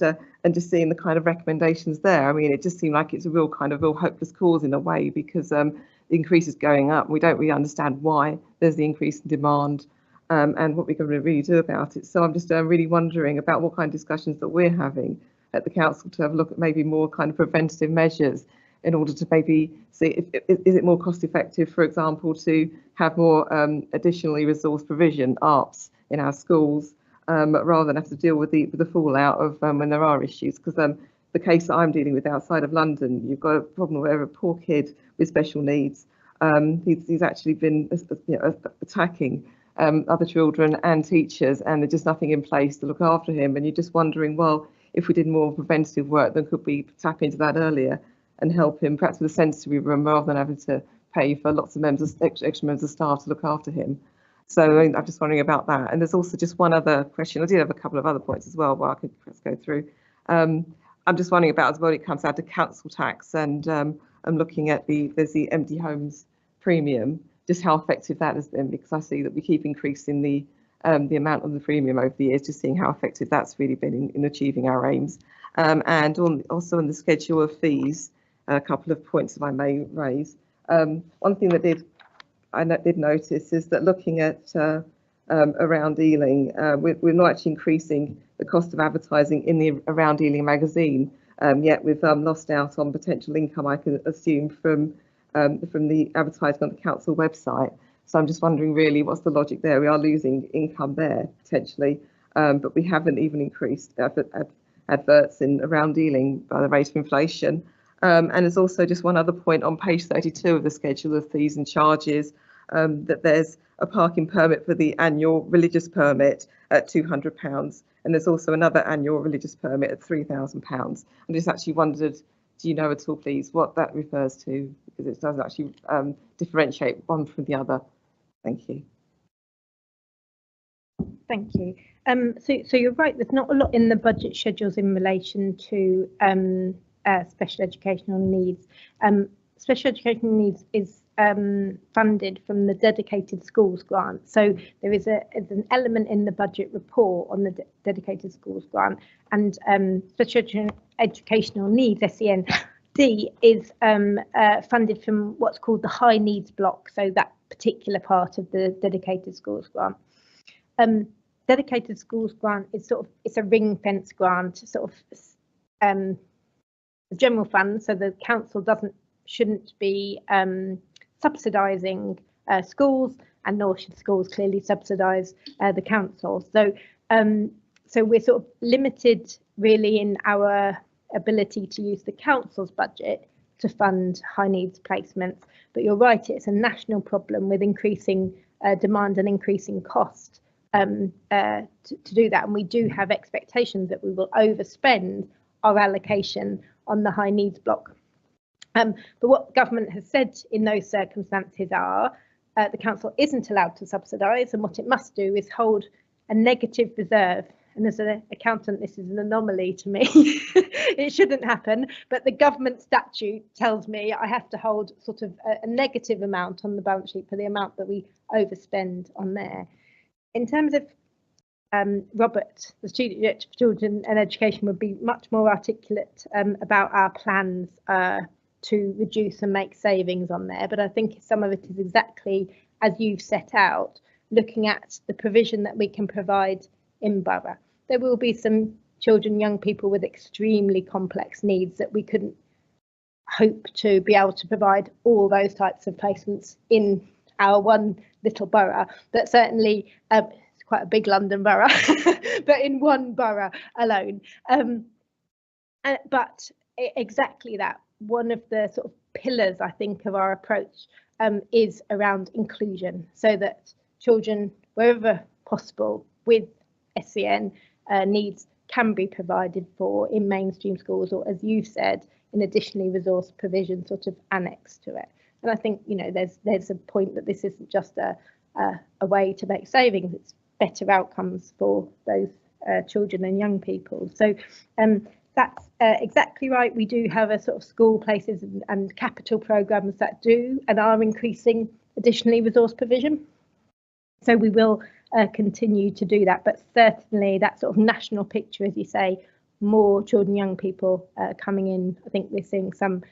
seeing the kind of recommendations there. I mean, it just seemed like it's a real hopeless cause in a way, because the increase is going up. We don't really understand why there's the increase in demand. And what we're going to really do about it. So I'm just really wondering about what kind of discussions that we're having at the council to have a look at maybe more kind of preventative measures in order to maybe see is it more cost effective, for example, to have more additionally resource provision ARPs in our schools, rather than have to deal with the fallout of when there are issues. Because the case that I'm dealing with outside of London, you've got a problem where a poor kid with special needs, he's actually been attacking other children and teachers, and there's just nothing in place to look after him. And you're just wondering, well, if we did more preventative work, then could we tap into that earlier and help him, perhaps with a sensory room, rather than having to pay for lots of extra members of staff to look after him. So I'm just wondering about that. And there's also just one other question. I did have a couple of other points as well, but I could perhaps go through. I'm just wondering about as well, it comes out to council tax, and I'm looking at there's the empty homes premium, just how effective that has been, because I see that we keep increasing the amount of the premium over the years, just seeing how effective that's really been in achieving our aims. And also in the schedule of fees, a couple of points that I may raise. One thing that I did notice is that looking at Around Ealing, we're not actually increasing the cost of advertising in the Around Ealing magazine, yet we've lost out on potential income, I can assume, from the advertising on the council website. So I'm just wondering really what's the logic there. We are losing income there potentially, but we haven't even increased adverts in Around Ealing by the rate of inflation. And there's also just one other point on page 32 of the schedule of fees and charges, that there's a parking permit for the annual religious permit at £200, and there's also another annual religious permit at £3,000. I just actually wondered, do you know at all, please, what that refers to? Because it doesn't actually differentiate one from the other. Thank you. Thank you. So you're right, there's not a lot in the budget schedules in relation to special educational needs. Special educational needs is funded from the dedicated schools grant. So there is an element in the budget report on the dedicated schools grant, and special educational needs, SEND, is funded from what's called the high needs block. So that particular part of the dedicated schools grant. Dedicated schools grant is it's a ring fence grant, the general fund, so the council shouldn't be subsidising schools, and nor should schools clearly subsidise the council. So we're sort of limited really in our ability to use the council's budget to fund high needs placements. But you're right, it's a national problem with increasing demand and increasing cost to do that. And we do have expectations that we will overspend our allocation on the high needs block. But what government has said in those circumstances are the council isn't allowed to subsidise, and what it must do is hold a negative reserve. And as an accountant, this is an anomaly to me. It shouldn't happen, but the government statute tells me I have to hold sort of a negative amount on the balance sheet for the amount that we overspend on there. In terms of Robert, the Student Director for Children and Education, would be much more articulate about our plans to reduce and make savings on there. But I think some of it is exactly as you've set out, looking at the provision that we can provide in borough. There will be some children, young people with extremely complex needs that we couldn't hope to be able to provide all those types of placements in our one little borough, but certainly it's quite a big London borough, but in one borough alone. But exactly that, one of the sort of pillars, I think, of our approach is around inclusion, so that children, wherever possible, with SEN needs can be provided for in mainstream schools, or as you said, in additionally resource provision sort of annex to it. And I think, you know, there's a point that this isn't just a way to make savings, it's better outcomes for those children and young people. So that's exactly right. We do have a sort of school places and capital programmes that do and are increasing additionally resource provision. So we will continue to do that, but certainly that sort of national picture, as you say, more children, young people coming in. I think we're seeing some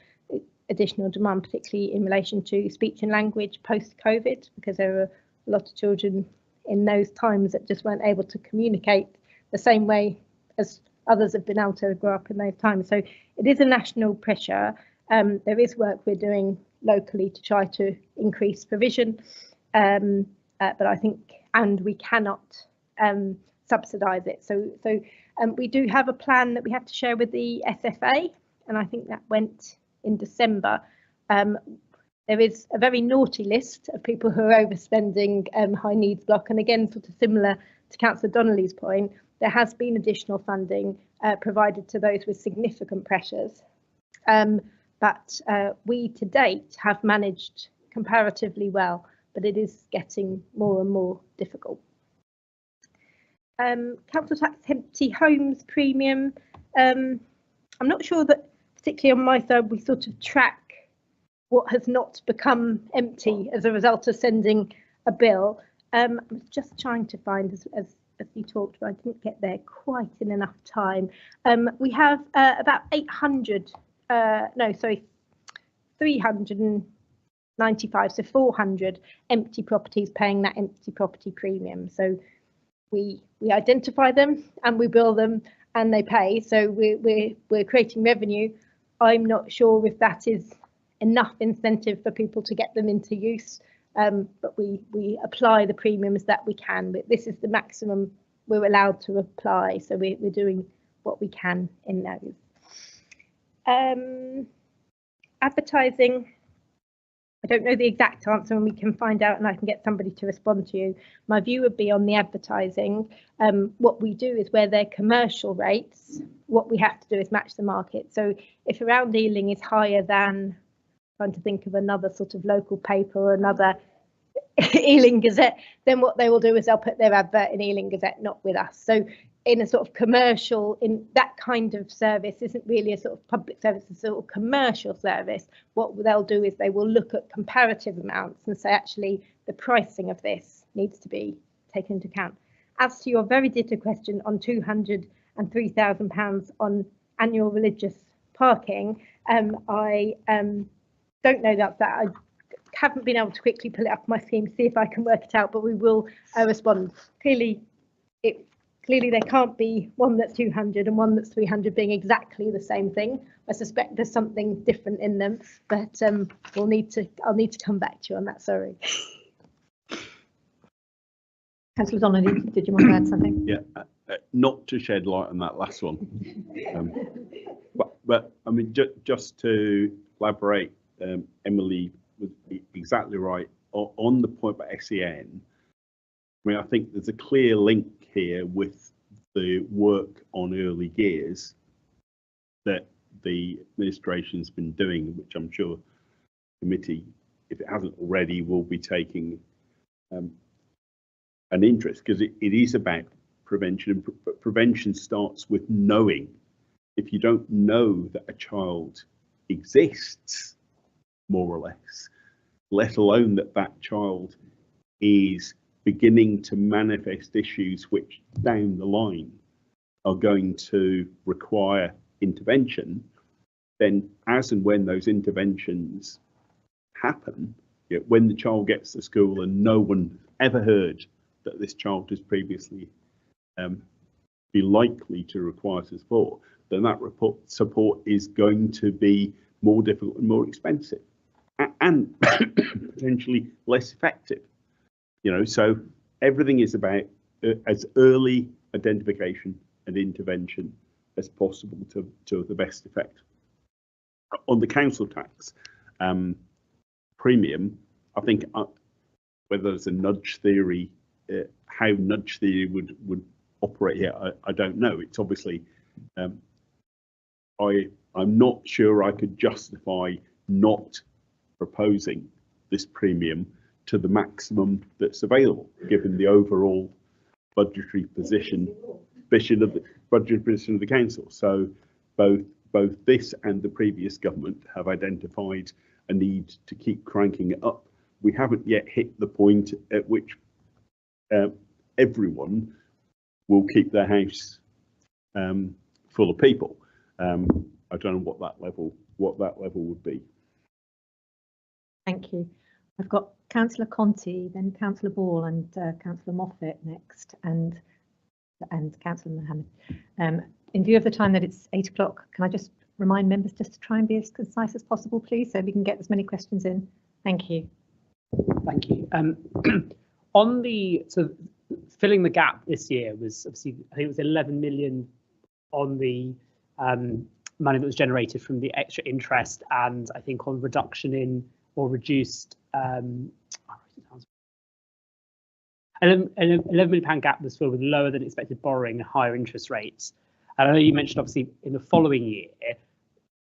additional demand, particularly in relation to speech and language post-COVID, because there were a lot of children in those times that just weren't able to communicate the same way as others have been able to grow up in those times. So it is a national pressure. There is work we're doing locally to try to increase provision, but I think, and we cannot subsidise it. So we do have a plan that we have to share with the SFA, and I think that went in December, There is a very naughty list of people who are overspending high needs block, and again, sort of similar to Councillor Donnelly's point, there has been additional funding provided to those with significant pressures. But we to date have managed comparatively well, but it is getting more and more difficult. Council tax empty homes premium. I'm not sure that particularly on my side we sort of track what has not become empty as a result of sending a bill. I was just trying to find, as you talked about, I didn't get there quite in enough time. We have about 395, so 400 empty properties paying that empty property premium. So we identify them and we bill them and they pay. So we're creating revenue. I'm not sure if that is enough incentive for people to get them into use, but we apply the premiums that we can. But this is the maximum we're allowed to apply, so we're doing what we can in those. Advertising, I don't know the exact answer, and we can find out and I can get somebody to respond to you. My view would be on the advertising, what we do is where they're commercial rates, what we have to do is match the market. So if around Ealing is higher than, trying to think of another sort of local paper or another Ealing Gazette, then what they will do is they'll put their advert in Ealing Gazette, not with us. So in a sort of commercial, in that kind of service isn't really a sort of public service, it's a sort of commercial service. What they'll do is they will look at comparative amounts and say, actually, the pricing of this needs to be taken into account. As to your very detailed question on £200 and £3,000 on annual religious parking, I don't know that I haven't been able to quickly pull it up on my scheme, see if I can work it out, but we will respond. Clearly there can't be one that's 200 and one that's 300 being exactly the same thing. I suspect there's something different in them, but I'll need to come back to you on that. Sorry. Councillor Donnelly, did you want to add something? Yeah, not to shed light on that last one, but I mean, just to elaborate, Emily was exactly right on the point about SEN. I mean, I think there's a clear link here with the work on early years that the administration's been doing, which I'm sure the committee, if it hasn't already, will be taking an interest, because it is about prevention. But prevention starts with knowing. If you don't know that a child exists, more or less, let alone that that child is beginning to manifest issues which down the line are going to require intervention, then as and when those interventions happen, you know, when the child gets to school and no one ever heard that this child has previously be likely to require support, then that support is going to be more difficult and more expensive and potentially less effective. You know, so everything is about as early identification and intervention as possible to the best effect. On the council tax premium, I think whether it's a nudge theory, how nudge theory would operate here, I don't know. It's obviously, I'm not sure I could justify not proposing this premium to the maximum that's available, given the overall budgetary position of the council. So both this and the previous government have identified a need to keep cranking it up. We haven't yet hit the point at which everyone will keep their house full of people. I don't know what that level would be. Thank you. I've got Councillor Conti, then Councillor Ball and Councillor Moffat next, and Councillor Mohammed. In view of the time that it's 8 o'clock, can I just remind members just to try and be as concise as possible, please, so we can get as many questions in. Thank you. Thank you. On the sort of filling the gap this year was obviously, I think it was 11 million on the money that was generated from the extra interest, and I think on reduction in or reduced an £11 million gap was filled with lower than expected borrowing and higher interest rates. And I know you mentioned obviously in the following year,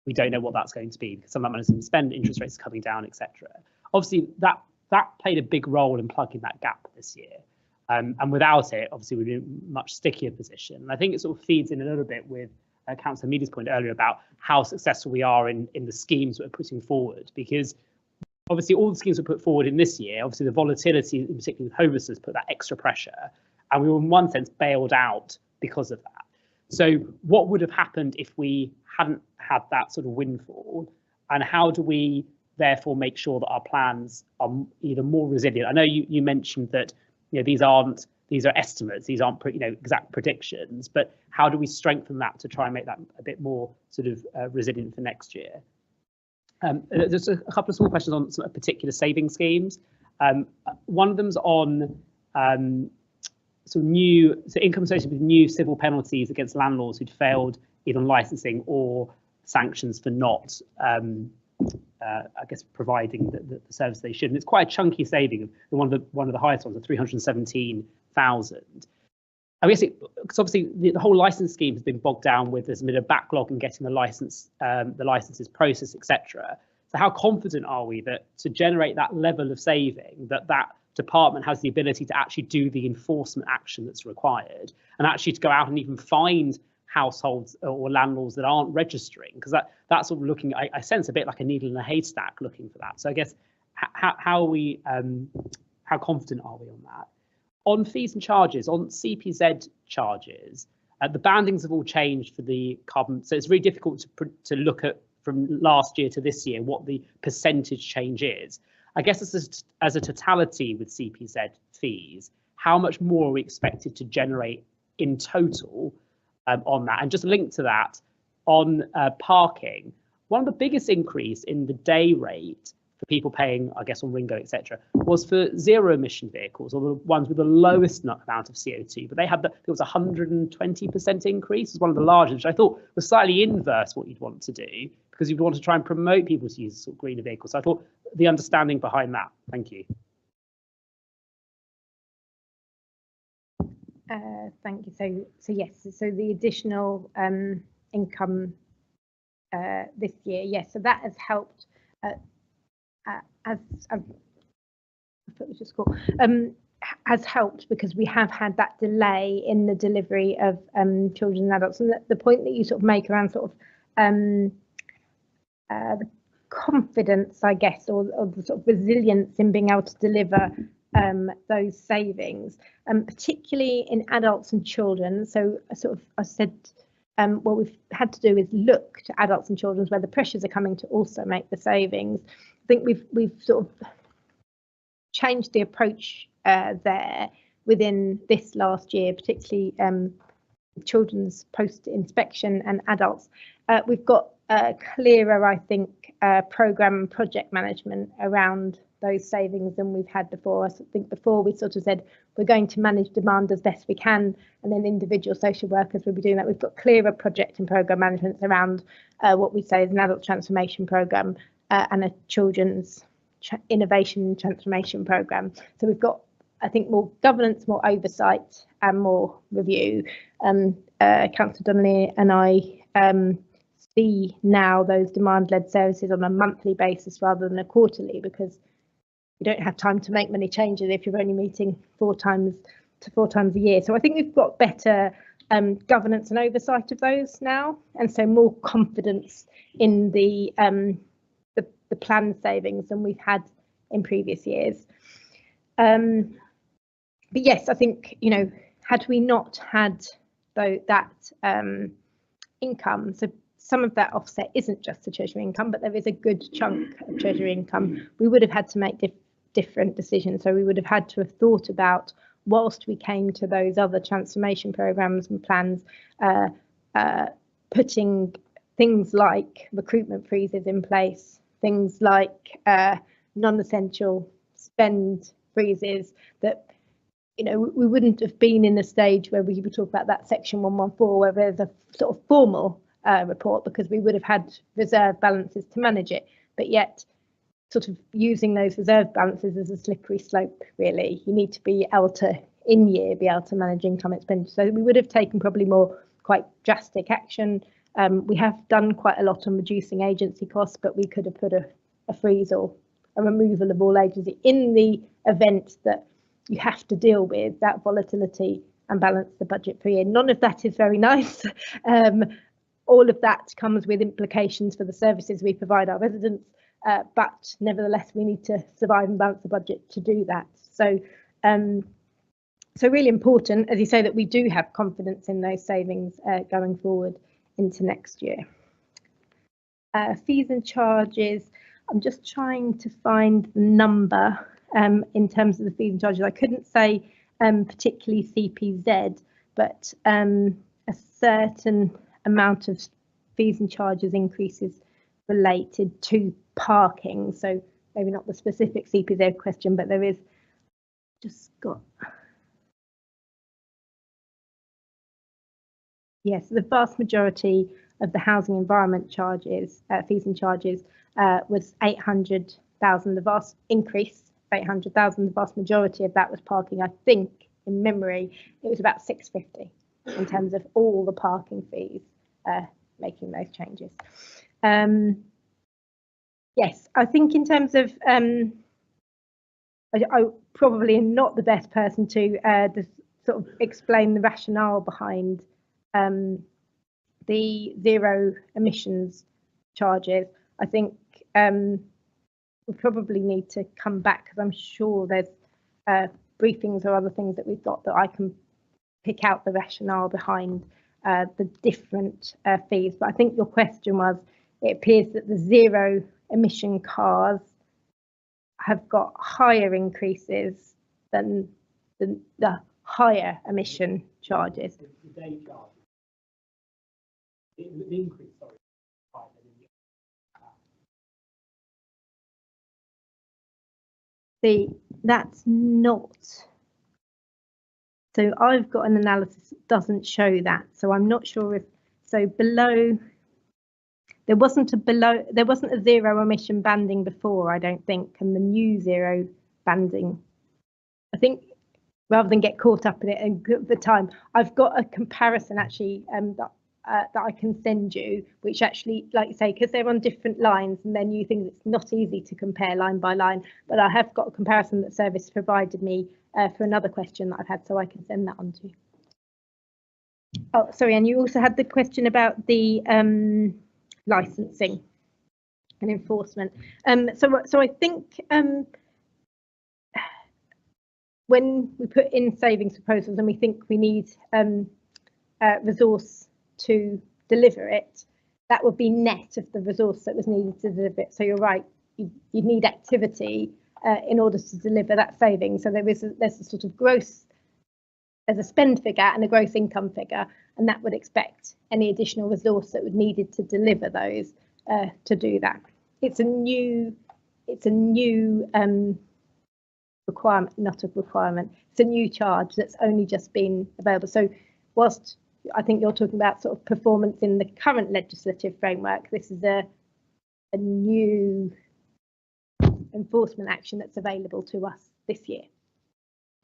we don't know what that's going to be because some of that money's been spent, interest rates are coming down, etc. Obviously, that played a big role in plugging that gap this year. And without it, obviously, we'd be in a much stickier position. And I think it sort of feeds in a little bit with Councillor Meady's point earlier about how successful we are in the schemes that we're putting forward, because obviously all the schemes we put forward in this year, obviously the volatility, particularly with homelessness, put that extra pressure, and we were in one sense bailed out because of that. So what would have happened if we hadn't had that sort of windfall, and how do we therefore make sure that our plans are either more resilient? I know you mentioned that these are estimates, these aren't exact predictions, but how do we strengthen that to try and make that a bit more sort of resilient for next year? There's a couple of small questions on some particular saving schemes. One of them's on income associated with new civil penalties against landlords who'd failed either on licensing or sanctions for not, I guess, providing the service they should. And it's quite a chunky saving. One of the highest ones, of 317,000. I guess because obviously the whole license scheme has been bogged down with there's been a backlog in getting the licenses processed, etc. So how confident are we that to generate that level of saving, that department has the ability to actually do the enforcement action that's required, and actually to go out and even find households or landlords that aren't registering? Because that's sort of looking, I sense, a bit like a needle in a haystack looking for that. So I guess how confident are we on that? On fees and charges, on CPZ charges, the bandings have all changed for the carbon. So it's really difficult to look at from last year to this year what the percentage change is. I guess as a totality with CPZ fees, how much more are we expected to generate in total on that? And just linked to that, on parking, one of the biggest increase in the day rate for people paying, I guess, on Ringo, etc., was for zero emission vehicles, or the ones with the lowest amount of CO2. But there was 120% increase, was one of the largest, which I thought was slightly inverse what you'd want to do, because you'd want to try and promote people to use sort of greener vehicles. So I thought the understanding behind that. Thank you. Thank you. So yes, so the additional income this year, yes, so that has helped. Has helped because we have had that delay in the delivery of children and adults, and the point that you sort of make around sort of the confidence, I guess, or the sort of resilience in being able to deliver those savings, particularly in adults and children. So I said what we've had to do is look to adults and children where the pressures are coming to also make the savings. I think we've sort of changed the approach there within this last year, particularly children's post-inspection and adults. We've got clearer, I think, programme and project management around those savings than we've had before. I think before we sort of said we're going to manage demand as best we can, and then individual social workers will be doing that. We've got clearer project and programme management around what we say is an adult transformation programme and a children's innovation transformation programme. So we've got, I think, more governance, more oversight and more review. Councillor Donnelly and I see now those demand-led services on a monthly basis rather than a quarterly, because you don't have time to make many changes if you're only meeting four times a year. So I think we've got better governance and oversight of those now, and so more confidence in the planned savings than we've had in previous years. But yes, I think, had we not had that income, so some of that offset isn't just the Treasury income, but there is a good chunk of Treasury income, we would have had to make different decisions. So we would have had to have thought about, whilst we came to those other transformation programmes and plans, putting things like recruitment freezes in place, things like non-essential spend freezes, that we wouldn't have been in a stage where we would talk about that section 114 where there's a sort of formal report, because we would have had reserve balances to manage it. But yet sort of using those reserve balances as a slippery slope, really. You need to be able to, in year, be able to manage income expenditure. So we would have taken probably more quite drastic action. We have done quite a lot on reducing agency costs, but we could have put a freeze or a removal of all agency in the event that you have to deal with that volatility and balance the budget per year. None of that is very nice. All of that comes with implications for the services we provide our residents, but nevertheless, we need to survive and balance the budget to do that. So, so really important, as you say, that we do have confidence in those savings going forward into next year. Fees and charges, I'm just trying to find the number in terms of the fees and charges. I couldn't say particularly CPZ, but a certain amount of fees and charges increases related to parking. So maybe not the specific CPZ question, but there is just got. Yes, the vast majority of the housing environment charges, fees and charges, was 800,000. The vast increase, 800,000. The vast majority of that was parking. I think, in memory, it was about 650 in terms of all the parking fees, making those changes. Yes, I think in terms of, I probably am not the best person to sort of explain the rationale behind the zero emissions charges. I think we probably need to come back, because I'm sure there's briefings or other things that we've got that I can pick out the rationale behind the different fees. But I think your question was, it appears that the zero emission cars have got higher increases than the higher emission charges. The day charge. The increase, sorry. That's not. So I've got an analysis that doesn't show that. So I'm not sure if, so below, there wasn't a zero emission banding before, I don't think, and the new zero banding, I think, rather than get caught up in it and at the time, I've got a comparison actually that I can send you, which actually, like you say, because they're on different lines and they're new things, it's not easy to compare line by line, but I have got a comparison that Service provided me for another question that I've had, so I can send that on to you. Oh, sorry, and you also had the question about the licensing and enforcement. So I think when we put in savings proposals and we think we need resource to deliver it, that would be net of the resource that was needed to deliver it. So you're right, you need activity in order to deliver that saving. So there's a sort of gross, there's a spend figure and a gross income figure, and that would expect any additional resource that would needed to deliver those to do that. It's a new requirement, not a requirement. It's a new charge that's only just been available. So whilst I think you're talking about sort of performance in the current legislative framework, this is a new enforcement action that's available to us this year.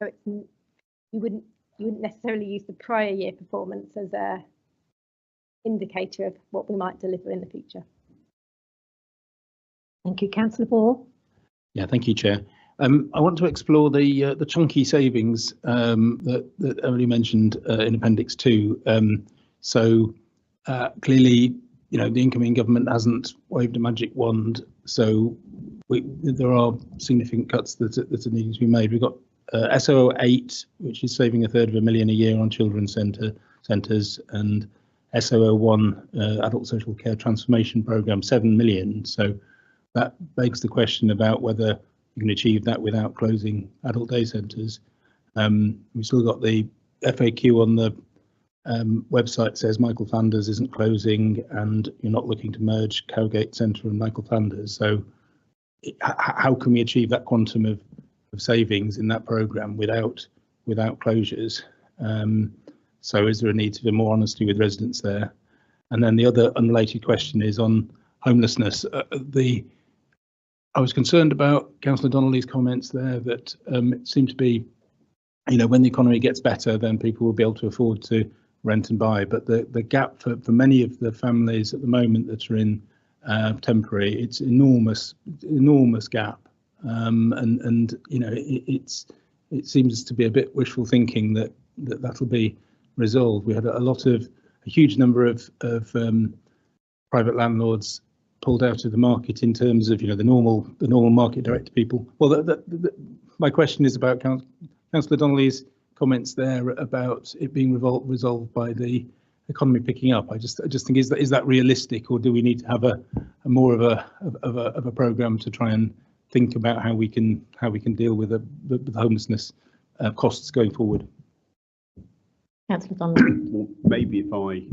So it's, you wouldn't necessarily use the prior year performance as a indicator of what we might deliver in the future. Thank you, Councillor Ball. Yeah, thank you, Chair. I want to explore the chunky savings that Emily mentioned in Appendix 2. Clearly, you know, the incoming government hasn't waved a magic wand, so there are significant cuts that are needing to be made. We've got SO 8, which is saving $1/3 million a year on children's centres, and SO 1, Adult Social Care Transformation Programme, 7 million. So that begs the question about whether you can achieve that without closing adult day centres. We've still got the FAQ on the website says Michael Flanders isn't closing, and you're not looking to merge Cowgate Centre and Michael Flanders. So how can we achieve that quantum of savings in that programme without closures? So is there a need for more honesty with residents there? And then the other unrelated question is on homelessness. I was concerned about Councillor Donnelly's comments there that it seemed to be, when the economy gets better, then people will be able to afford to rent and buy. But the gap for many of the families at the moment that are in temporary, it's enormous gap. It seems to be a bit wishful thinking that'll be resolved. We had a huge number of private landlords pulled out of the market in terms of the normal market direct people. Well, my question is about Councillor Donnelly's comments there about it being resolved by the economy picking up. I just think is that realistic, or do we need to have a more of a programme to try and think about how we can deal with the homelessness costs going forward? Councillor Donnelly. Well, maybe if I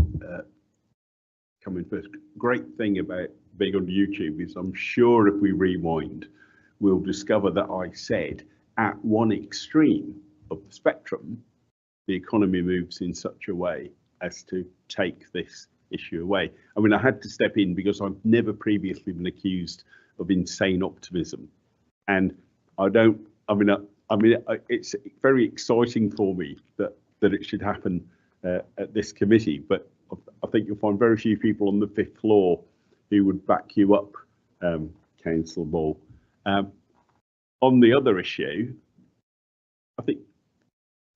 come in first. Great thing about being on YouTube is I'm sure if we rewind, we'll discover that I said at one extreme of the spectrum, the economy moves in such a way as to take this issue away. I mean, I had to step in because I've never previously been accused of insane optimism, and it's very exciting for me that it should happen at this committee, but I think you'll find very few people on the fifth floor who would back you up, Councillor Ball. On the other issue, I think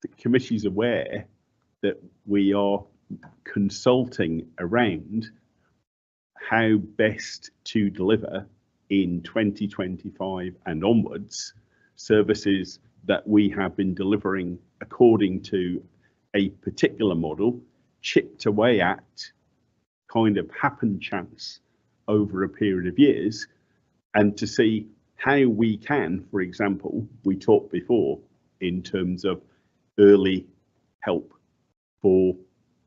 the committee's aware that we are consulting around how best to deliver in 2025 and onwards services that we have been delivering according to a particular model, chipped away at kind of happen chance over a period of years, and to see how we can, for example, we talked before in terms of early help for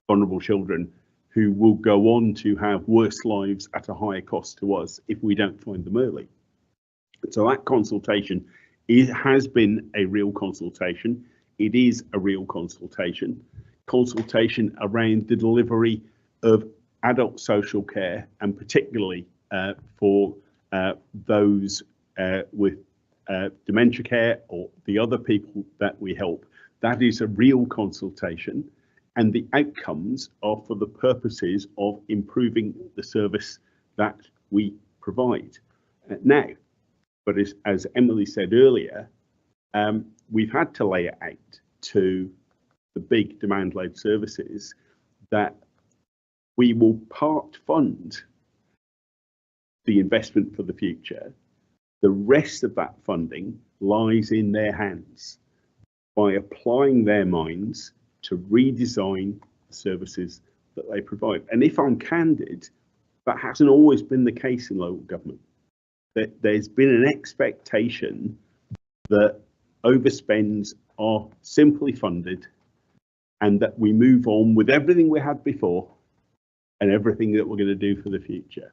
vulnerable children who will go on to have worse lives at a higher cost to us if we don't find them early. So that consultation has been a real consultation. It is a real consultation around the delivery of adult social care, and particularly for those with dementia care or the other people that we help. That is a real consultation, and the outcomes are for the purposes of improving the service that we provide. Now, but as Emily said earlier, we've had to lay it out to the big demand-led services that we will part fund the investment for the future. The rest of that funding lies in their hands by applying their minds to redesign the services that they provide. And if I'm candid, that hasn't always been the case in local government. There's been an expectation that overspends are simply funded and that we move on with everything we had before and everything that we're going to do for the future.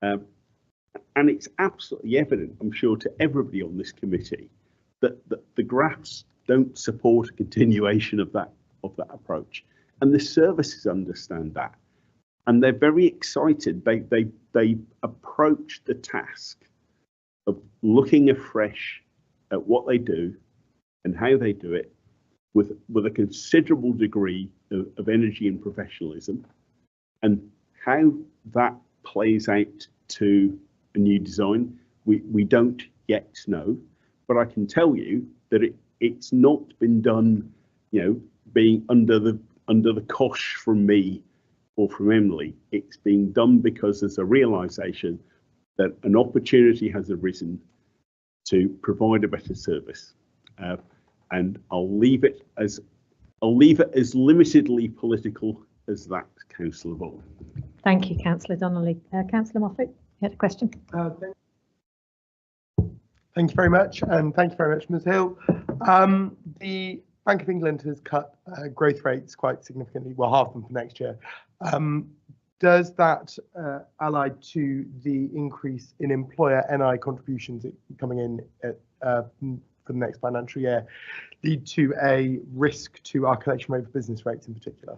And it's absolutely evident, I'm sure, to everybody on this committee that the graphs don't support a continuation of that approach. And the services understand that. And they're very excited. They approach the task of looking afresh at what they do and how they do it with a considerable degree of energy and professionalism, and how that plays out to a new design, we don't yet know, but I can tell you that it's not been done, being under the cosh from me or from Emily. It's being done because there's a realization that an opportunity has arisen to provide a better service, and I'll leave it as limitedly political as that, Councillor Ball. Thank you, Councillor Donnelly. Councillor Moffat, you had a question? Thank you very much, and thank you very much, Ms Hill. The Bank of England has cut growth rates quite significantly, well, half them for next year. Does that, allied to the increase in employer NI contributions coming in for the next financial year, lead to a risk to our collection rate for business rates in particular?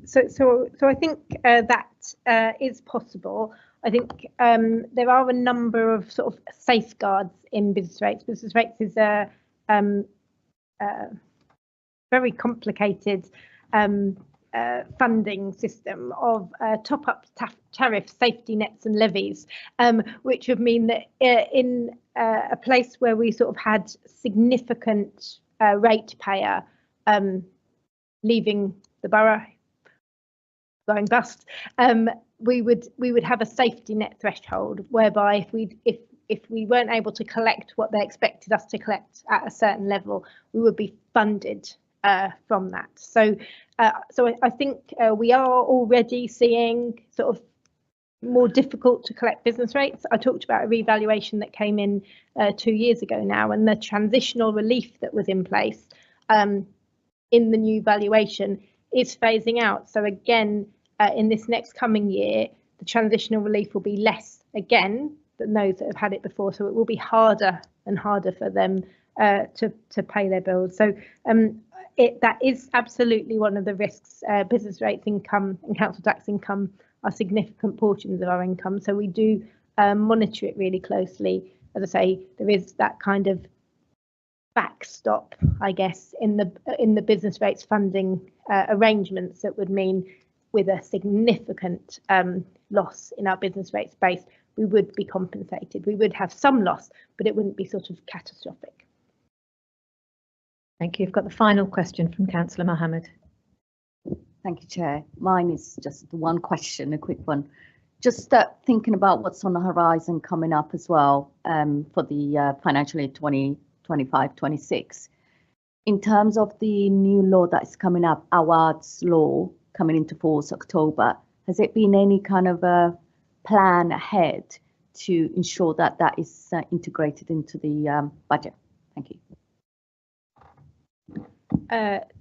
So I think that is possible. I think there are a number of sort of safeguards in business rates. Business rates is a very complicated funding system of top-up tariff safety nets and levies, which would mean that in a place where we sort of had significant ratepayer leaving the borough, going bust, we would have a safety net threshold whereby if we weren't able to collect what they expected us to collect at a certain level, we would be funded from that. So I think we are already seeing sort of more difficult to collect business rates. I talked about a revaluation that came in 2 years ago now, and the transitional relief that was in place in the new valuation is phasing out. So again, in this next coming year, the transitional relief will be less again than those that have had it before. So it will be harder and harder for them to pay their bills. So that is absolutely one of the risks. Business rates income and council tax income are significant portions of our income. So we do monitor it really closely. As I say, there is that kind of backstop, I guess, in the business rates funding arrangements that would mean with a significant loss in our business rates base, we would be compensated. We would have some loss, but it wouldn't be sort of catastrophic. Thank you. You've got the final question from Councillor Mohammed. Thank you, Chair. Mine is just one question, a quick one. Just thinking about what's on the horizon coming up as well for the financial year 2025-26. In terms of the new law that is coming up, awards law coming into force October, has it been any kind of a plan ahead to ensure that that is integrated into the budget? Thank you.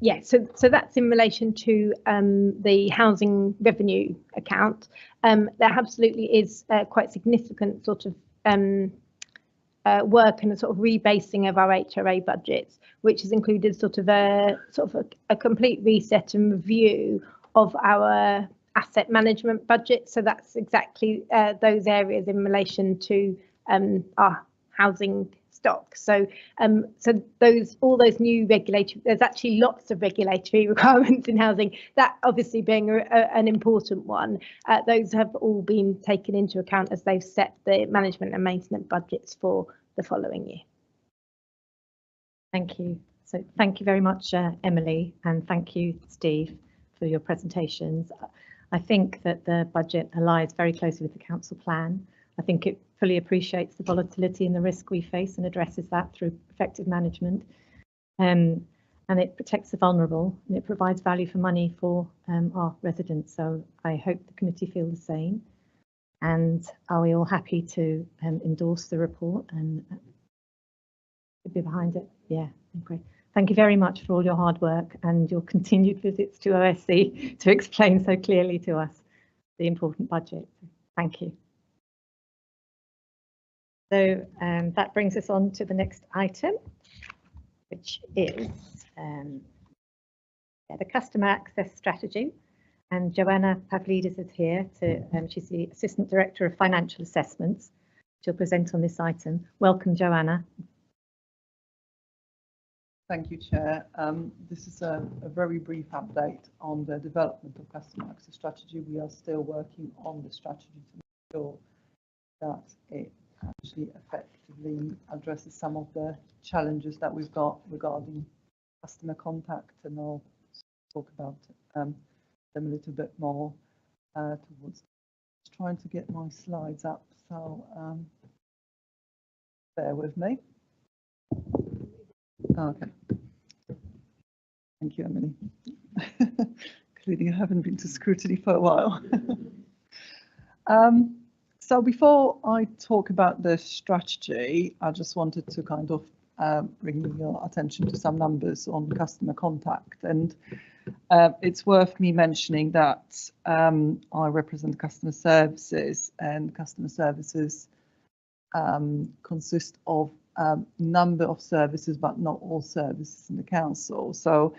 Yeah, so that's in relation to the housing revenue account. There absolutely is quite significant sort of work and a sort of rebasing of our HRA budgets, which has included sort of a complete reset and review of our asset management budget. So that's exactly those areas in relation to our housing stock. So all those new regulatory, there's actually lots of regulatory requirements in housing, that obviously being an important one. Those have all been taken into account as they've set the management and maintenance budgets for the following year. Thank you. So thank you very much, Emily, and thank you, Steve, for your presentations. I think that the budget aligns very closely with the council plan. I think it fully appreciates the volatility and the risk we face and addresses that through effective management. And it protects the vulnerable, and it provides value for money for our residents. So I hope the committee feel the same. And are we all happy to endorse the report and be behind it? Yeah, great. Thank you very much for all your hard work and your continued visits to OSC to explain so clearly to us the important budget. Thank you. So that brings us on to the next item, which is the customer access strategy. And Joanna Pavlidis is here. She's the Assistant Director of Financial Assessments. She'll present on this item. Welcome, Joanna. Thank you, Chair. This is a very brief update on the development of customer access strategy. We are still working on the strategy to make sure that it actually effectively addresses some of the challenges that we've got regarding customer contact, and I'll talk about them a little bit more towards trying to get my slides up, so bear with me. Okay. Thank you, Emily. Clearly, I haven't been to Scrutiny for a while. So before I talk about the strategy, I just wanted to kind of bring your attention to some numbers on customer contact. And it's worth me mentioning that I represent customer services, and customer services consist of number of services, but not all services in the council. So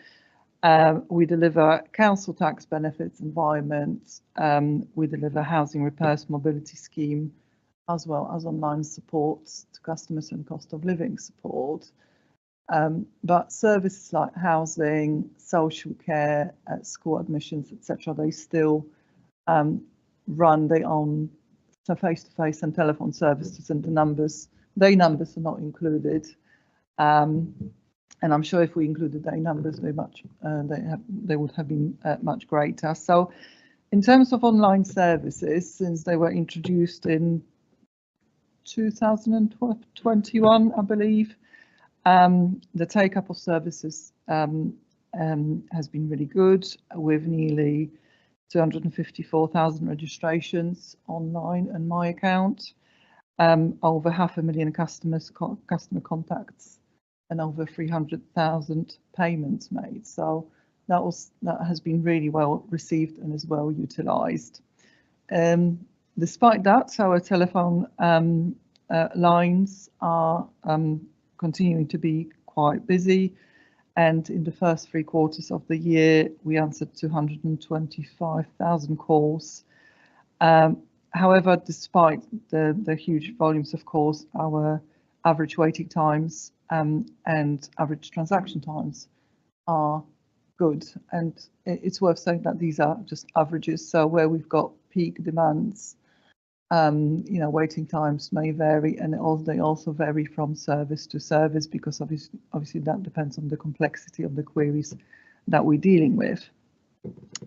We deliver council tax benefits, environment. We deliver housing repairs, mobility scheme, as well as online support to customers and cost of living support. But services like housing, social care, school admissions, etc., they still run their own face-to-face and telephone services, and their numbers are not included. And I'm sure if we included their numbers, they would have been much greater. So, in terms of online services, since they were introduced in 2021, I believe, the take-up of services has been really good, with nearly 254,000 registrations online and my account, over 500,000 customer contacts, and over 300,000 payments made. So that has been really well received and is well utilised. Despite that, our telephone lines are continuing to be quite busy, and in the first 3 quarters of the year we answered 225,000 calls. However, despite the huge volumes of calls, our average waiting times and average transaction times are good, and it's worth saying that these are just averages. So where we've got peak demands, waiting times may vary, and they also vary from service to service, because obviously that depends on the complexity of the queries that we're dealing with.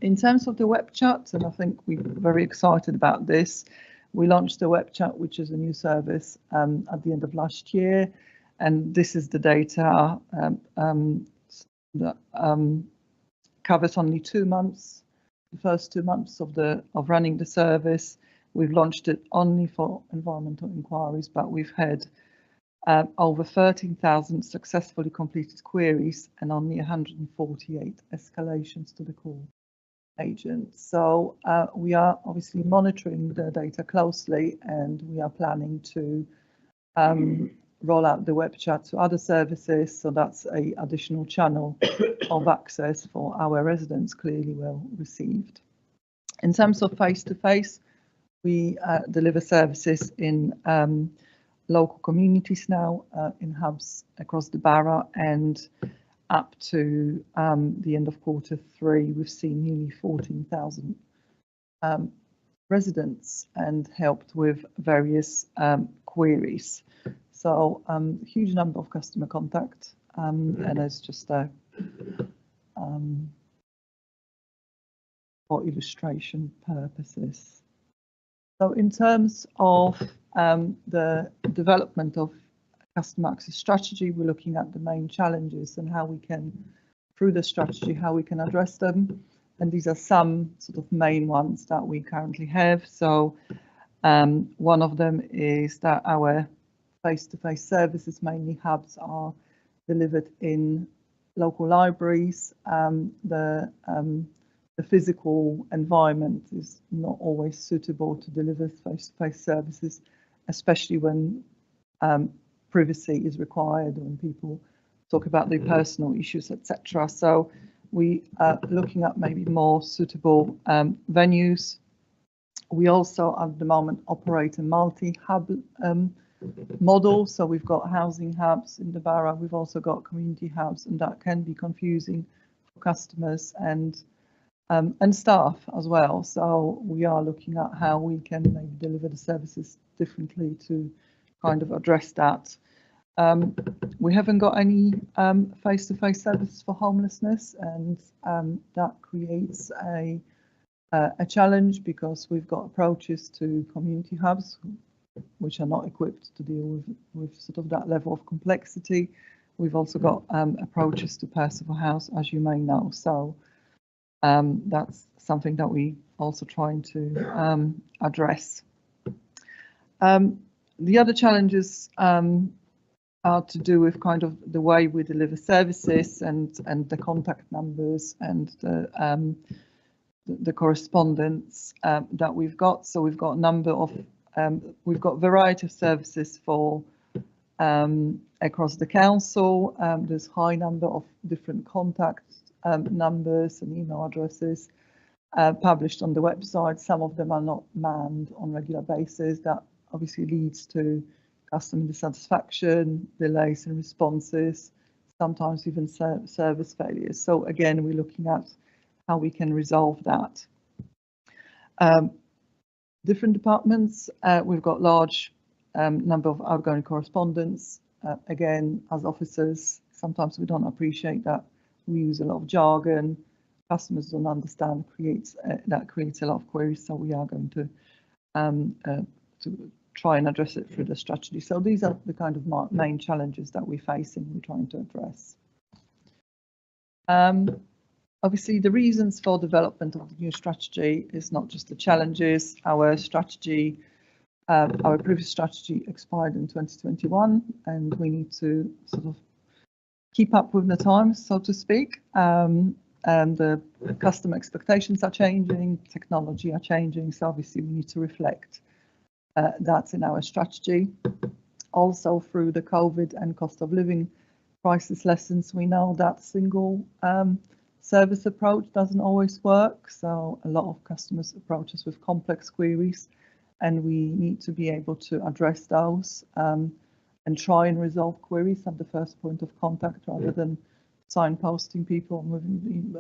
In terms of the web chat, and I think we're very excited about this, we launched the web chat, which is a new service at the end of last year, and this is the data that covers only 2 months, the first 2 months of running the service. We've launched it only for environmental inquiries, but we've had over 13,000 successfully completed queries and only 148 escalations to the call agent. So we are obviously monitoring the data closely, and we are planning to roll out the web chat to other services. So that's an additional channel of access for our residents, clearly well received. In terms of face-to-face, we deliver services in local communities now, in hubs across the borough, and up to the end of Q3, we've seen nearly 14,000 residents and helped with various queries. So huge number of customer contact, and it's just for illustration purposes. So in terms of the development of customer access strategy, we're looking at the main challenges and how we can, through the strategy, how we can address them. And these are some sort of main ones that we currently have. So one of them is that our face-to-face services, mainly hubs, are delivered in local libraries. The physical environment is not always suitable to deliver face-to-face services, especially when privacy is required, when people talk about their personal issues, etc. So we are looking at maybe more suitable venues. We also at the moment operate a multi-hub model. So we've got housing hubs in the borough, we've also got community hubs, and that can be confusing for customers and staff as well. So we are looking at how we can maybe deliver the services differently to kind of address that. We haven't got any face-to-face services for homelessness, and that creates a challenge, because we've got approaches to community hubs which are not equipped to deal with sort of that level of complexity. We've also got approaches to Percival House, as you may know. So that's something that we also trying to address. The other challenges are to do with kind of the way we deliver services and the contact numbers and the correspondence that we've got. So we've got a number of we've got a variety of services for across the council. There's high number of different contacts numbers and email addresses published on the website. Some of them are not manned on a regular basis. That obviously leads to customer dissatisfaction, delays in responses, sometimes even service failures. So again, we're looking at how we can resolve that. Different departments, we've got large number of outgoing correspondence. Again, as officers, sometimes we don't appreciate that we use a lot of jargon. Customers don't understand, that creates a lot of queries. So we are going to try and address it through the strategy. So these are the kind of main challenges that we're facing, we're trying to address. Obviously, the reasons for development of the new strategy is not just the challenges. Our strategy, our previous strategy expired in 2021, and we need to sort of keep up with the times, so to speak. And the customer expectations are changing, technology are changing, so obviously we need to reflect that in our strategy. Also, through the COVID and cost of living crisis lessons, we know that single service approach doesn't always work. So a lot of customers approach us with complex queries, and we need to be able to address those and try and resolve queries at the first point of contact, rather than signposting people, moving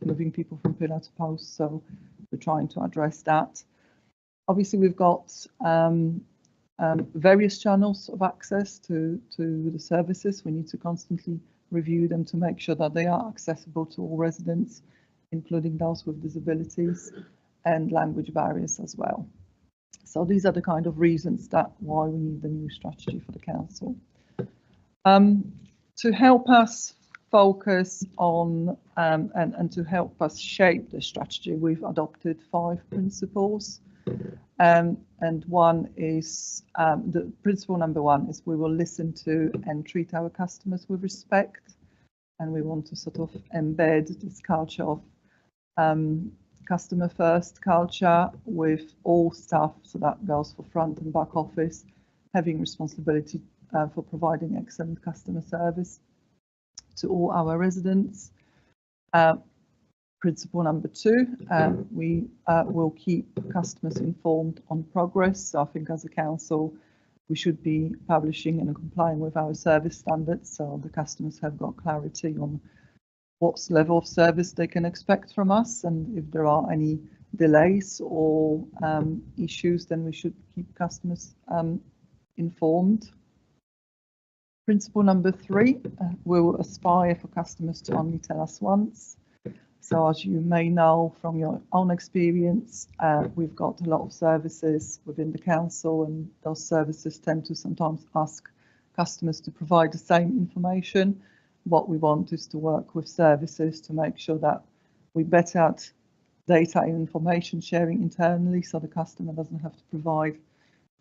moving people from pillar to post. So we're trying to address that. Obviously, we've got various channels of access to the services. We need to constantly review them to make sure that they are accessible to all residents, including those with disabilities, and language barriers as well. So these are the kind of reasons that why we need the new strategy for the council. To help us focus on and to help us shape the strategy, we've adopted 5 principles. And one is, the principle number 1 is we will listen to and treat our customers with respect. And we want to sort of embed this culture of customer first culture with all staff. So that goes for front and back office, having responsibility for providing excellent customer service to all our residents. Principle number 2, we will keep customers informed on progress. So I think as a council, we should be publishing and complying with our service standards, so the customers have got clarity on what level of service they can expect from us, and if there are any delays or issues, then we should keep customers informed. Principle number 3, we will aspire for customers to only tell us once. So as you may know from your own experience, we've got a lot of services within the council, and those services tend to sometimes ask customers to provide the same information. What we want is to work with services to make sure that we better out data and information sharing internally, so the customer doesn't have to provide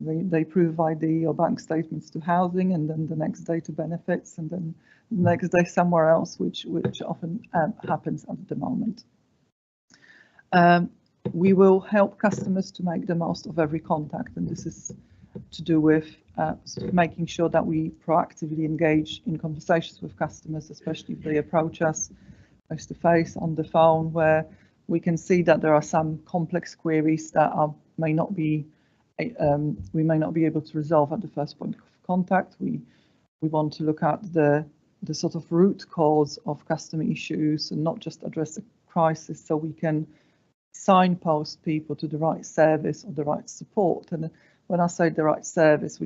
they prove ID or bank statements to housing, and then the next day to benefits, and then the next day somewhere else, which often happens at the moment. We will help customers to make the most of every contact, and this is to do with sort of making sure that we proactively engage in conversations with customers, especially if they approach us face to face on the phone, where we can see that there are some complex queries that may not be we may not be able to resolve at the first point of contact. We want to look at the sort of root cause of customer issues and not just address the crisis, so we can signpost people to the right service or the right support. And when I say the right service,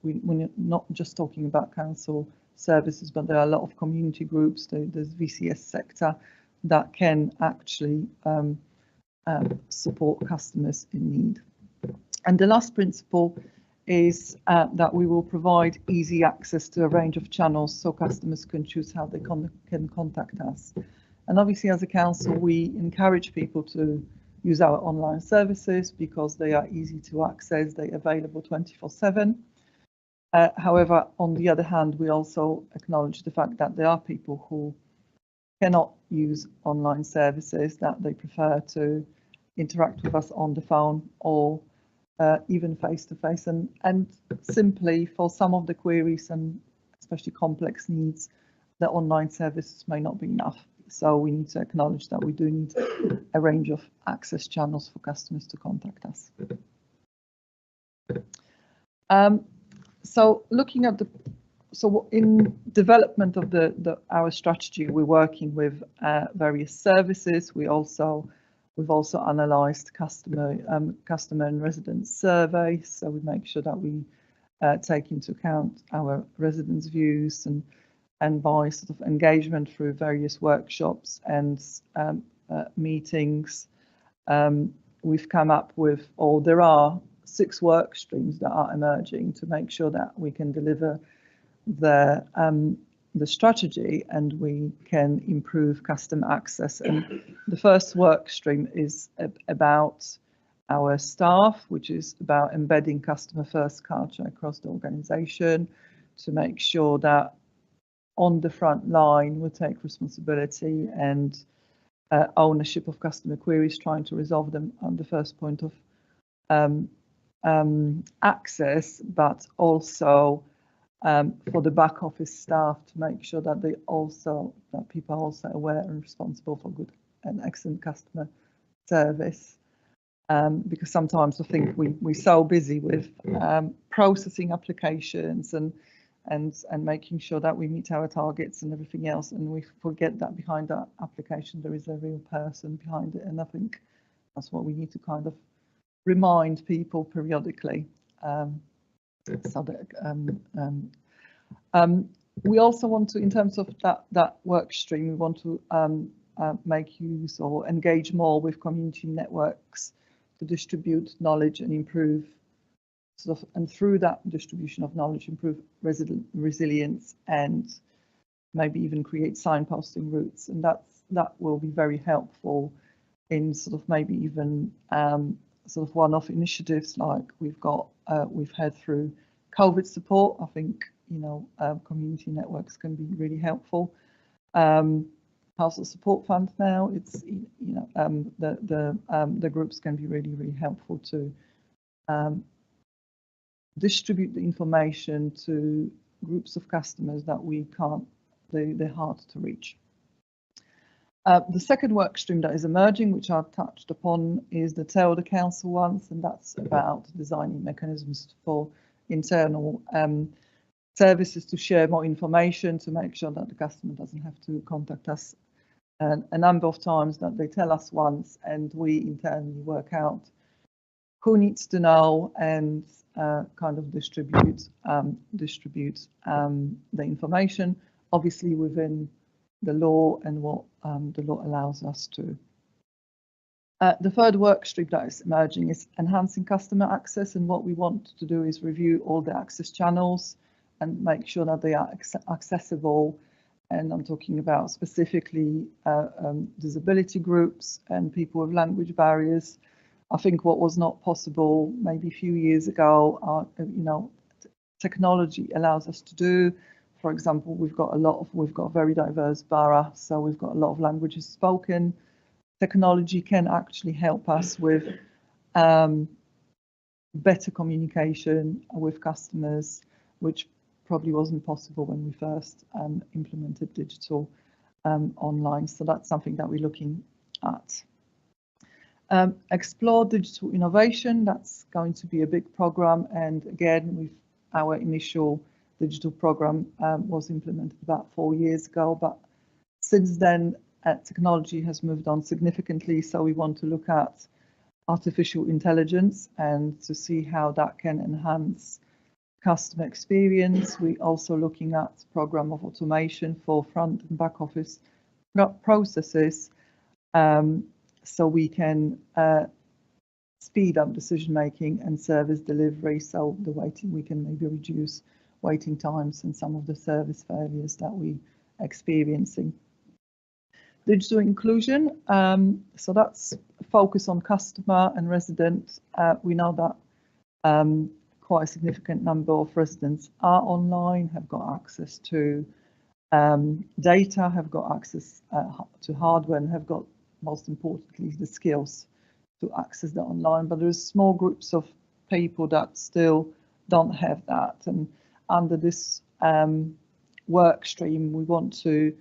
we're not just talking about council services, but there are a lot of community groups, there's VCS sector that can actually support customers in need. And the last principle is that we will provide easy access to a range of channels so customers can choose how they can contact us. And obviously, as a council, we encourage people to use our online services because they are easy to access, they're available 24/7. However, on the other hand, we also acknowledge the fact that there are people who cannot use online services, that they prefer to interact with us on the phone or even face to face, and simply for some of the queries and especially complex needs, the online services may not be enough. So we need to acknowledge that we do need a range of access channels for customers to contact us. So looking at in development of our strategy, we're working with various services. We've also analysed customer and resident surveys, so we make sure that we take into account our residents' views and by sort of engagement through various workshops and meetings. We've come up with, or there are 6 work streams that are emerging to make sure that we can deliver the strategy and we can improve customer access. And the first work stream is about our staff, which is about embedding customer first culture across the organisation to make sure that on the front line we take responsibility and ownership of customer queries, trying to resolve them on the first point of access, but also for the back office staff to make sure that people are also aware and responsible for good and excellent customer service. Because sometimes I think we're so busy with processing applications and making sure that we meet our targets and everything else, and we forget that behind that application there is a real person behind it, and I think that's what we need to kind of remind people periodically. So that we also want to, in terms of that work stream, we want to make use or engage more with community networks to distribute knowledge and improve and through that distribution of knowledge improve resilience and maybe even create signposting routes, and that will be very helpful in sort of maybe even sort of one-off initiatives like we've had through COVID support. I think community networks can be really helpful. Household Support Fund now, it's the groups can be really helpful to distribute the information to groups of customers that we can't, they're hard to reach. The second work stream that is emerging, which I've touched upon, is the Tell the Council ones, and that's about designing mechanisms for internal services to share more information to make sure that the customer doesn't have to contact us a number of times, that they tell us once and we internally work out who needs to know and kind of distribute the information, obviously within the law and what the law allows us to. The third work stream that is emerging is enhancing customer access, and what we want to do is review all the access channels and make sure that they are accessible. And I'm talking about specifically disability groups and people with language barriers. I think what was not possible maybe a few years ago, technology allows us to do. For example, we've got a very diverse borough, so we've got a lot of languages spoken. Technology can actually help us with better communication with customers, which probably wasn't possible when we first implemented digital online. So that's something that we're looking at. Explore digital innovation, that's going to be a big program, and again, our initial digital program was implemented about 4 years ago, but since then technology has moved on significantly, so we want to look at artificial intelligence and to see how that can enhance customer experience. We're also looking at program of automation for front and back office processes, so we can speed up decision making and service delivery, so we can maybe reduce waiting times and some of the service failures that we're experiencing. Digital inclusion, so that's focus on customer and resident. We know that quite a significant number of residents are online, have got access to data, have got access to hardware, and have got, most importantly, the skills to access that online. But there's small groups of people that still don't have that, and under this work stream, we want to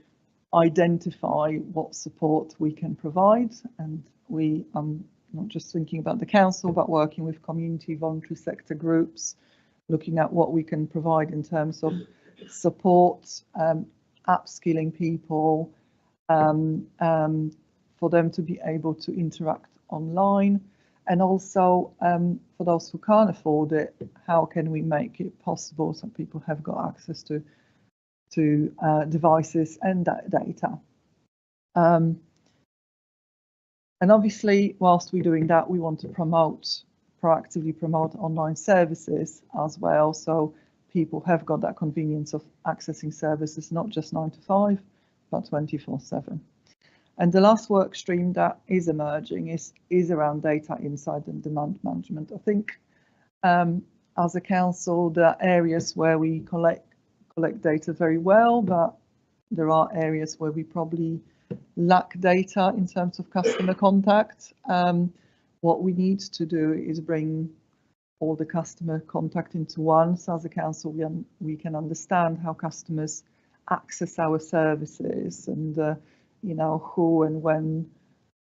identify what support we can provide, and we not just thinking about the council, but working with community voluntary sector groups, looking at what we can provide in terms of support, upskilling people, for them to be able to interact online, and also for those who can't afford it, how can we make it possible so people have got access to devices and data. And obviously, whilst we're doing that, we want to proactively promote online services as well, so people have got that convenience of accessing services, not just 9 to 5, but 24/7. And the last work stream that is emerging is around data insight and demand management. I think as a council, there are areas where we collect data very well, but there are areas where we probably lack data in terms of customer contact. What we need to do is bring all the customer contact into one. So as a council, we can understand how customers access our services, and you know, who and when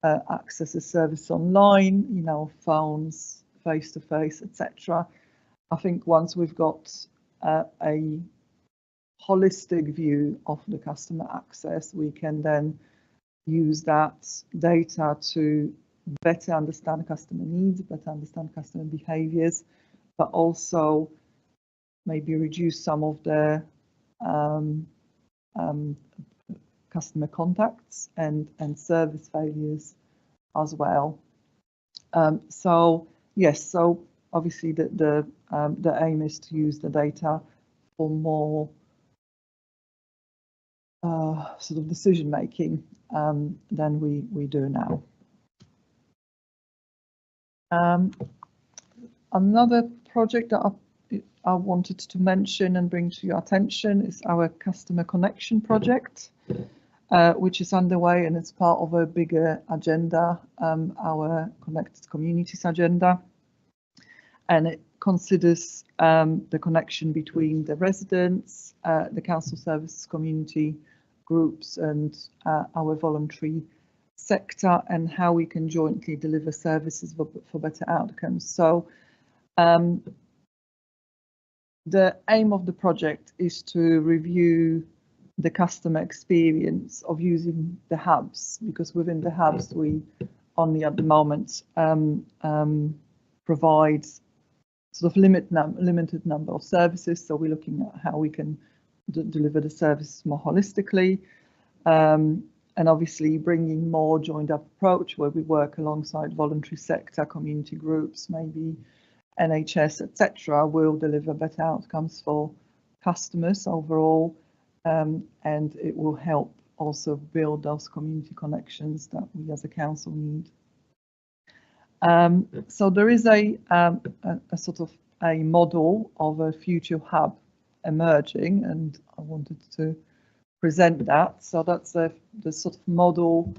accesses service online, you know, phones, face-to-face, etc. I think once we've got a holistic view of the customer access, we can then use that data to better understand customer needs, better understand customer behaviors, but also maybe reduce some of the customer contacts and service failures as well. So yes, so obviously the aim is to use the data for more sort of decision making than we do now. Another project that I wanted to mention and bring to your attention is our customer connection project, which is underway, and it's part of a bigger agenda, our Connected Communities agenda, and it considers the connection between the residents, the council services community groups, and our voluntary sector, and how we can jointly deliver services for better outcomes. So the aim of the project is to review the customer experience of using the hubs, because within the hubs we only at the moment provide sort of limited number of services. So we're looking at how we can deliver the services more holistically, and obviously bringing more joined up approach where we work alongside voluntary sector, community groups, maybe NHS, etc. will deliver better outcomes for customers overall, and it will help also build those community connections that we as a council need. So there is a sort of a model of a future hub emerging, and I wanted to present that. So that's the sort of model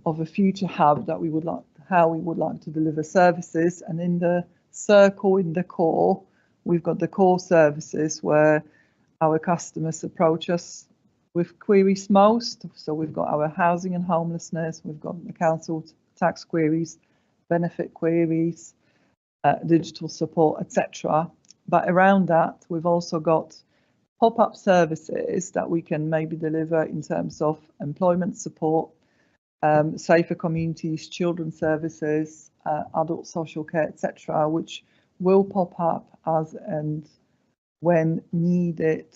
of a future hub that we would like, how we would like to deliver services. And in the circle, in the core, we've got the core services where our customers approach us with queries most. So we've got our housing and homelessness, we've got the council tax queries, benefit queries, digital support, etc. But around that, we've also got pop-up services that we can maybe deliver in terms of employment support, safer communities, children's services, adult social care, etc., which will pop up as and when needed,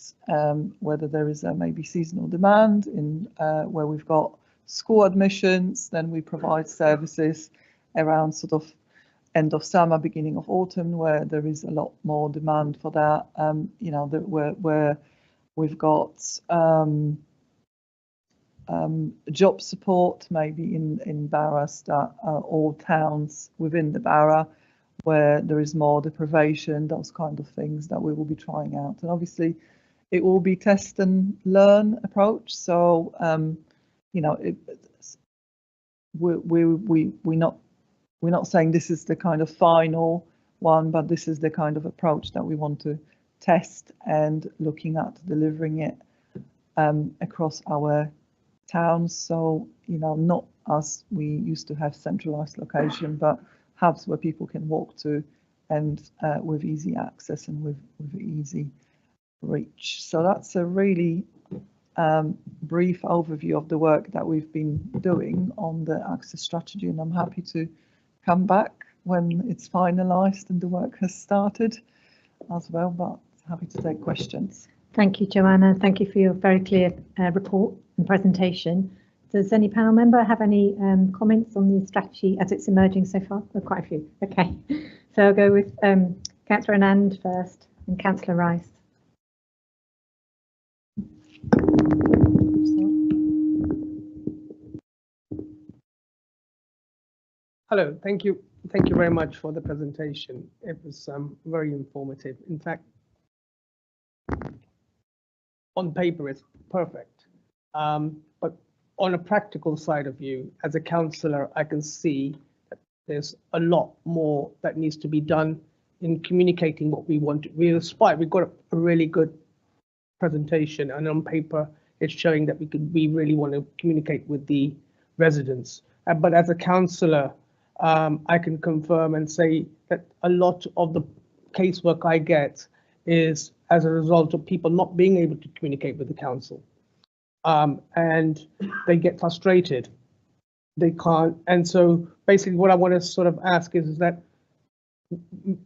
whether there is a maybe seasonal demand in where we've got school admissions, then we provide services around sort of end of summer, beginning of autumn, where there is a lot more demand for that. You know, where we've got job support, maybe in boroughs that are all towns within the borough, where there is more deprivation, those kind of things that we will be trying out. And obviously, it will be test and learn approach. So you know, we're not saying this is the kind of final one, but this is the kind of approach that we want to test, and looking at delivering it across our towns. So, you know, not as we used to have centralized location, but hubs where people can walk to and with easy access and with easy reach. So that's a really brief overview of the work that we've been doing on the access strategy, and I'm happy to come back when it's finalised and the work has started as well, but happy to take questions. Thank you, Joanna. Thank you for your very clear report and presentation. Does any panel member have any comments on the strategy as it's emerging so far? There are quite a few. Okay, so I'll go with Councillor Anand first and Councillor Rice. Hello, thank you. Thank you very much for the presentation. It was very informative. In fact, on paper, it's perfect. But on a practical side of view, as a councillor, I can see that there's a lot more that needs to be done in communicating what we want. We've got a really good presentation, and on paper, it's showing that we really want to communicate with the residents. But as a councillor, I can confirm and say that a lot of the casework I get is as a result of people not being able to communicate with the council. And they get frustrated. They can't. And so basically what I want to sort of ask is that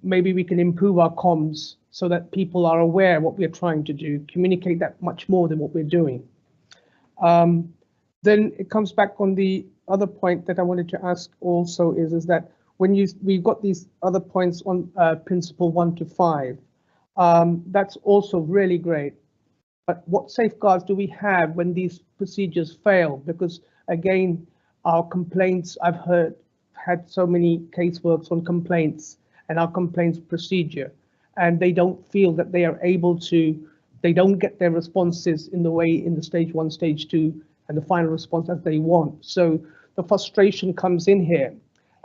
maybe we can improve our comms so that people are aware what we're trying to do, communicate that much more than what we're doing. Then it comes back on the other point that I wanted to ask also is that when we've got these other points on principle 1 to 5, that's also really great. But what safeguards do we have when these procedures fail? Because again, our complaints, I've had so many caseworks on complaints and our complaints procedure, and they don't feel that they are able to, they don't get their responses in the way in the stage 1, stage 2, and the final response as they want. So the frustration comes in here.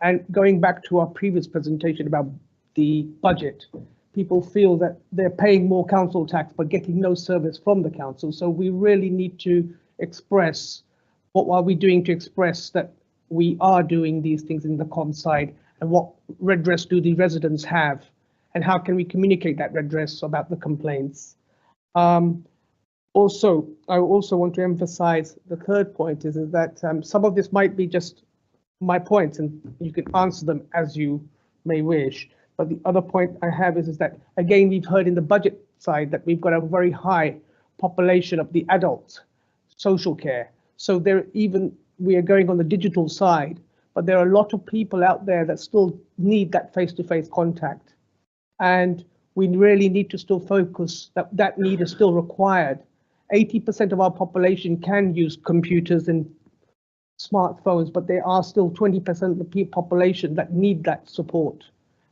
And going back to our previous presentation about the budget, people feel that they're paying more council tax but getting no service from the council. So we really need to express what are we doing to express that we are doing these things in the comm side, and what redress do the residents have, and how can we communicate that redress about the complaints. Also, I also want to emphasize the third point is that some of this might be just my points, and you can answer them as you may wish. But the other point I have is that, again, we've heard in the budget side that we've got a very high population of the adult social care. So we are going on the digital side, but there are a lot of people out there that still need that face-to-face contact. And we really need to still focus that need is still required. 80% of our population can use computers and smartphones, but there are still 20% of the population that need that support.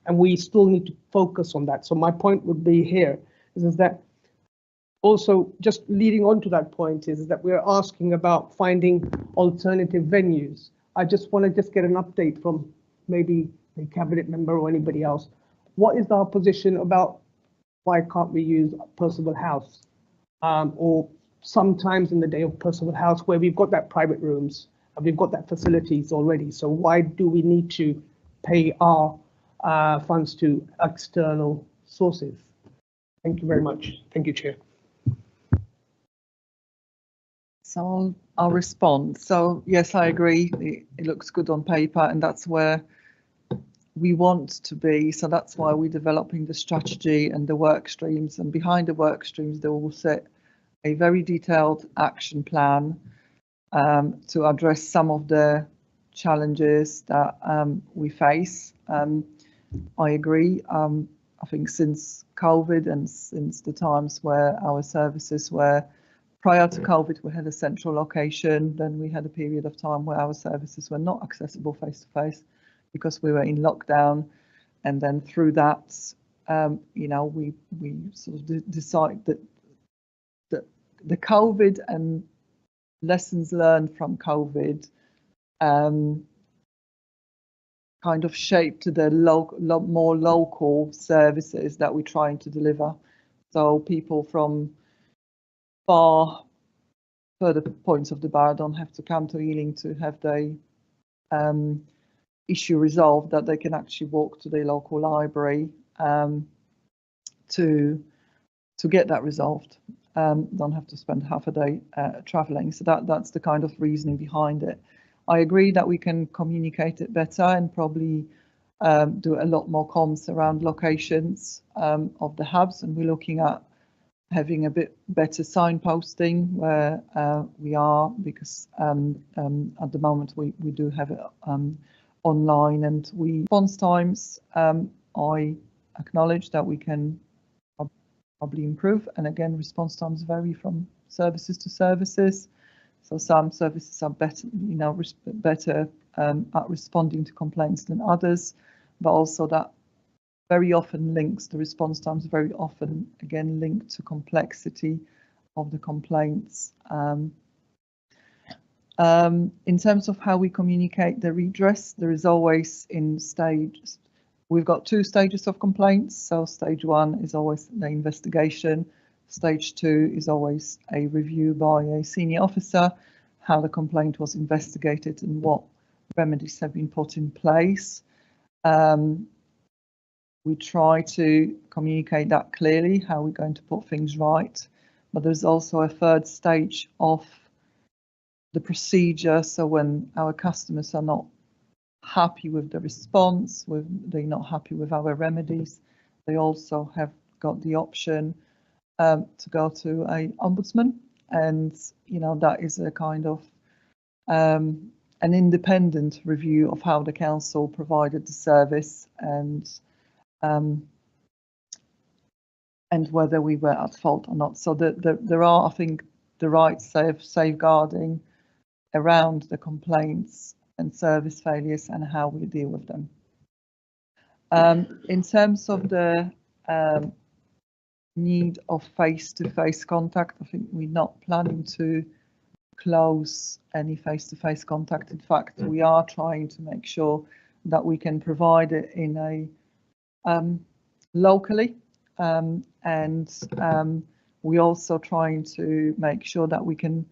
And we still need to focus on that. So my point would be here is that also just leading on to that point is that we're asking about finding alternative venues. I just want to get an update from maybe a cabinet member or anybody else. What is our position about why can't we use Percival House or sometimes in the day of Percival House where we've got that private rooms and we've got that facilities already. So why do we need to pay our funds to external sources? Thank you very much. Thank you, Chair. So I'll respond. So yes, I agree. It looks good on paper, and that's where we want to be. So that's why we're developing the strategy and the work streams. And behind the work streams, they will set a very detailed action plan to address some of the challenges that we face. I agree. I think since COVID and since the times where our services were, prior to COVID, we had a central location, then we had a period of time where our services were not accessible face to face because we were in lockdown. And then through that, you know, we sort of decide that the COVID and lessons learned from COVID kind of shaped the more local services that we're trying to deliver. So people from far further points of the bar don't have to come to Ealing to have the issue resolved, that they can actually walk to their local library to get that resolved. Don't have to spend half a day travelling. So that's the kind of reasoning behind it. I agree that we can communicate it better and probably do a lot more comms around locations of the hubs, and we're looking at having a bit better signposting where we are, because at the moment we do have it online, and response times, I acknowledge that we can probably improve, and again response times vary from services to services. So some services are better, better at responding to complaints than others, but also that very often links, the response times very often again linked to complexity of the complaints. In terms of how we communicate the redress, there is always in stages. We've got 2 stages of complaints. So stage 1 is always the investigation. Stage 2 is always a review by a senior officer, how the complaint was investigated and what remedies have been put in place. We try to communicate that clearly, how we're going to put things right. But there's also a 3rd stage of the procedure. So when our customers are not happy with the response, they're not happy with our remedies, they also have got the option to go to an ombudsman, and that is a kind of an independent review of how the council provided the service and whether we were at fault or not. So there are, I think, the right safeguarding around the complaints and service failures and how we deal with them. In terms of the need of face-to-face contact, I think we're not planning to close any face-to-face contact. In fact, we are trying to make sure that we can provide it in a locally, and we're also trying to make sure that we can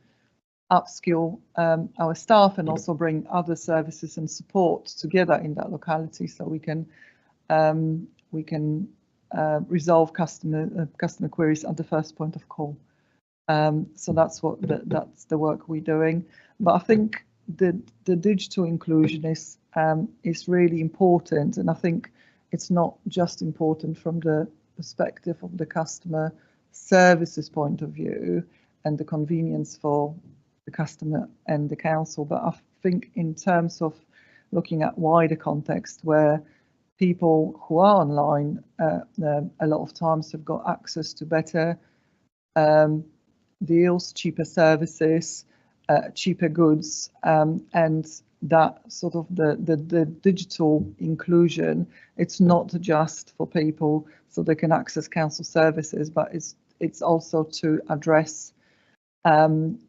upskill our staff and also bring other services and support together in that locality, so we can resolve customer queries at the first point of call. So that's the work we're doing. But I think the digital inclusion is really important, and I think it's not just important from the perspective of the customer services point of view and the convenience for the customer and the council, but I think in terms of looking at wider context where people who are online a lot of times have got access to better deals, cheaper services, cheaper goods, and that sort of the digital inclusion, it's not just for people so they can access council services, but it's also to address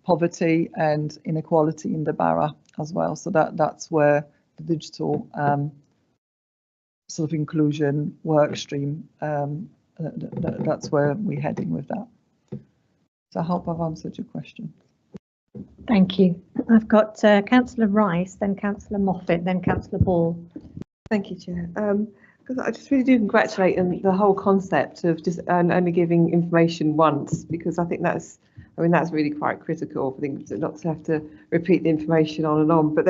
poverty and inequality in the borough as well. So that's where the digital sort of inclusion work stream, that's where we're heading with that. So I hope I've answered your question. Thank you. I've got Councillor Rice, then Councillor Moffat, then Councillor Ball. Thank you, Chair. Because I just really do congratulate the whole concept of just only giving information once, because I think that's really quite critical for things, not to have to repeat the information on and on. But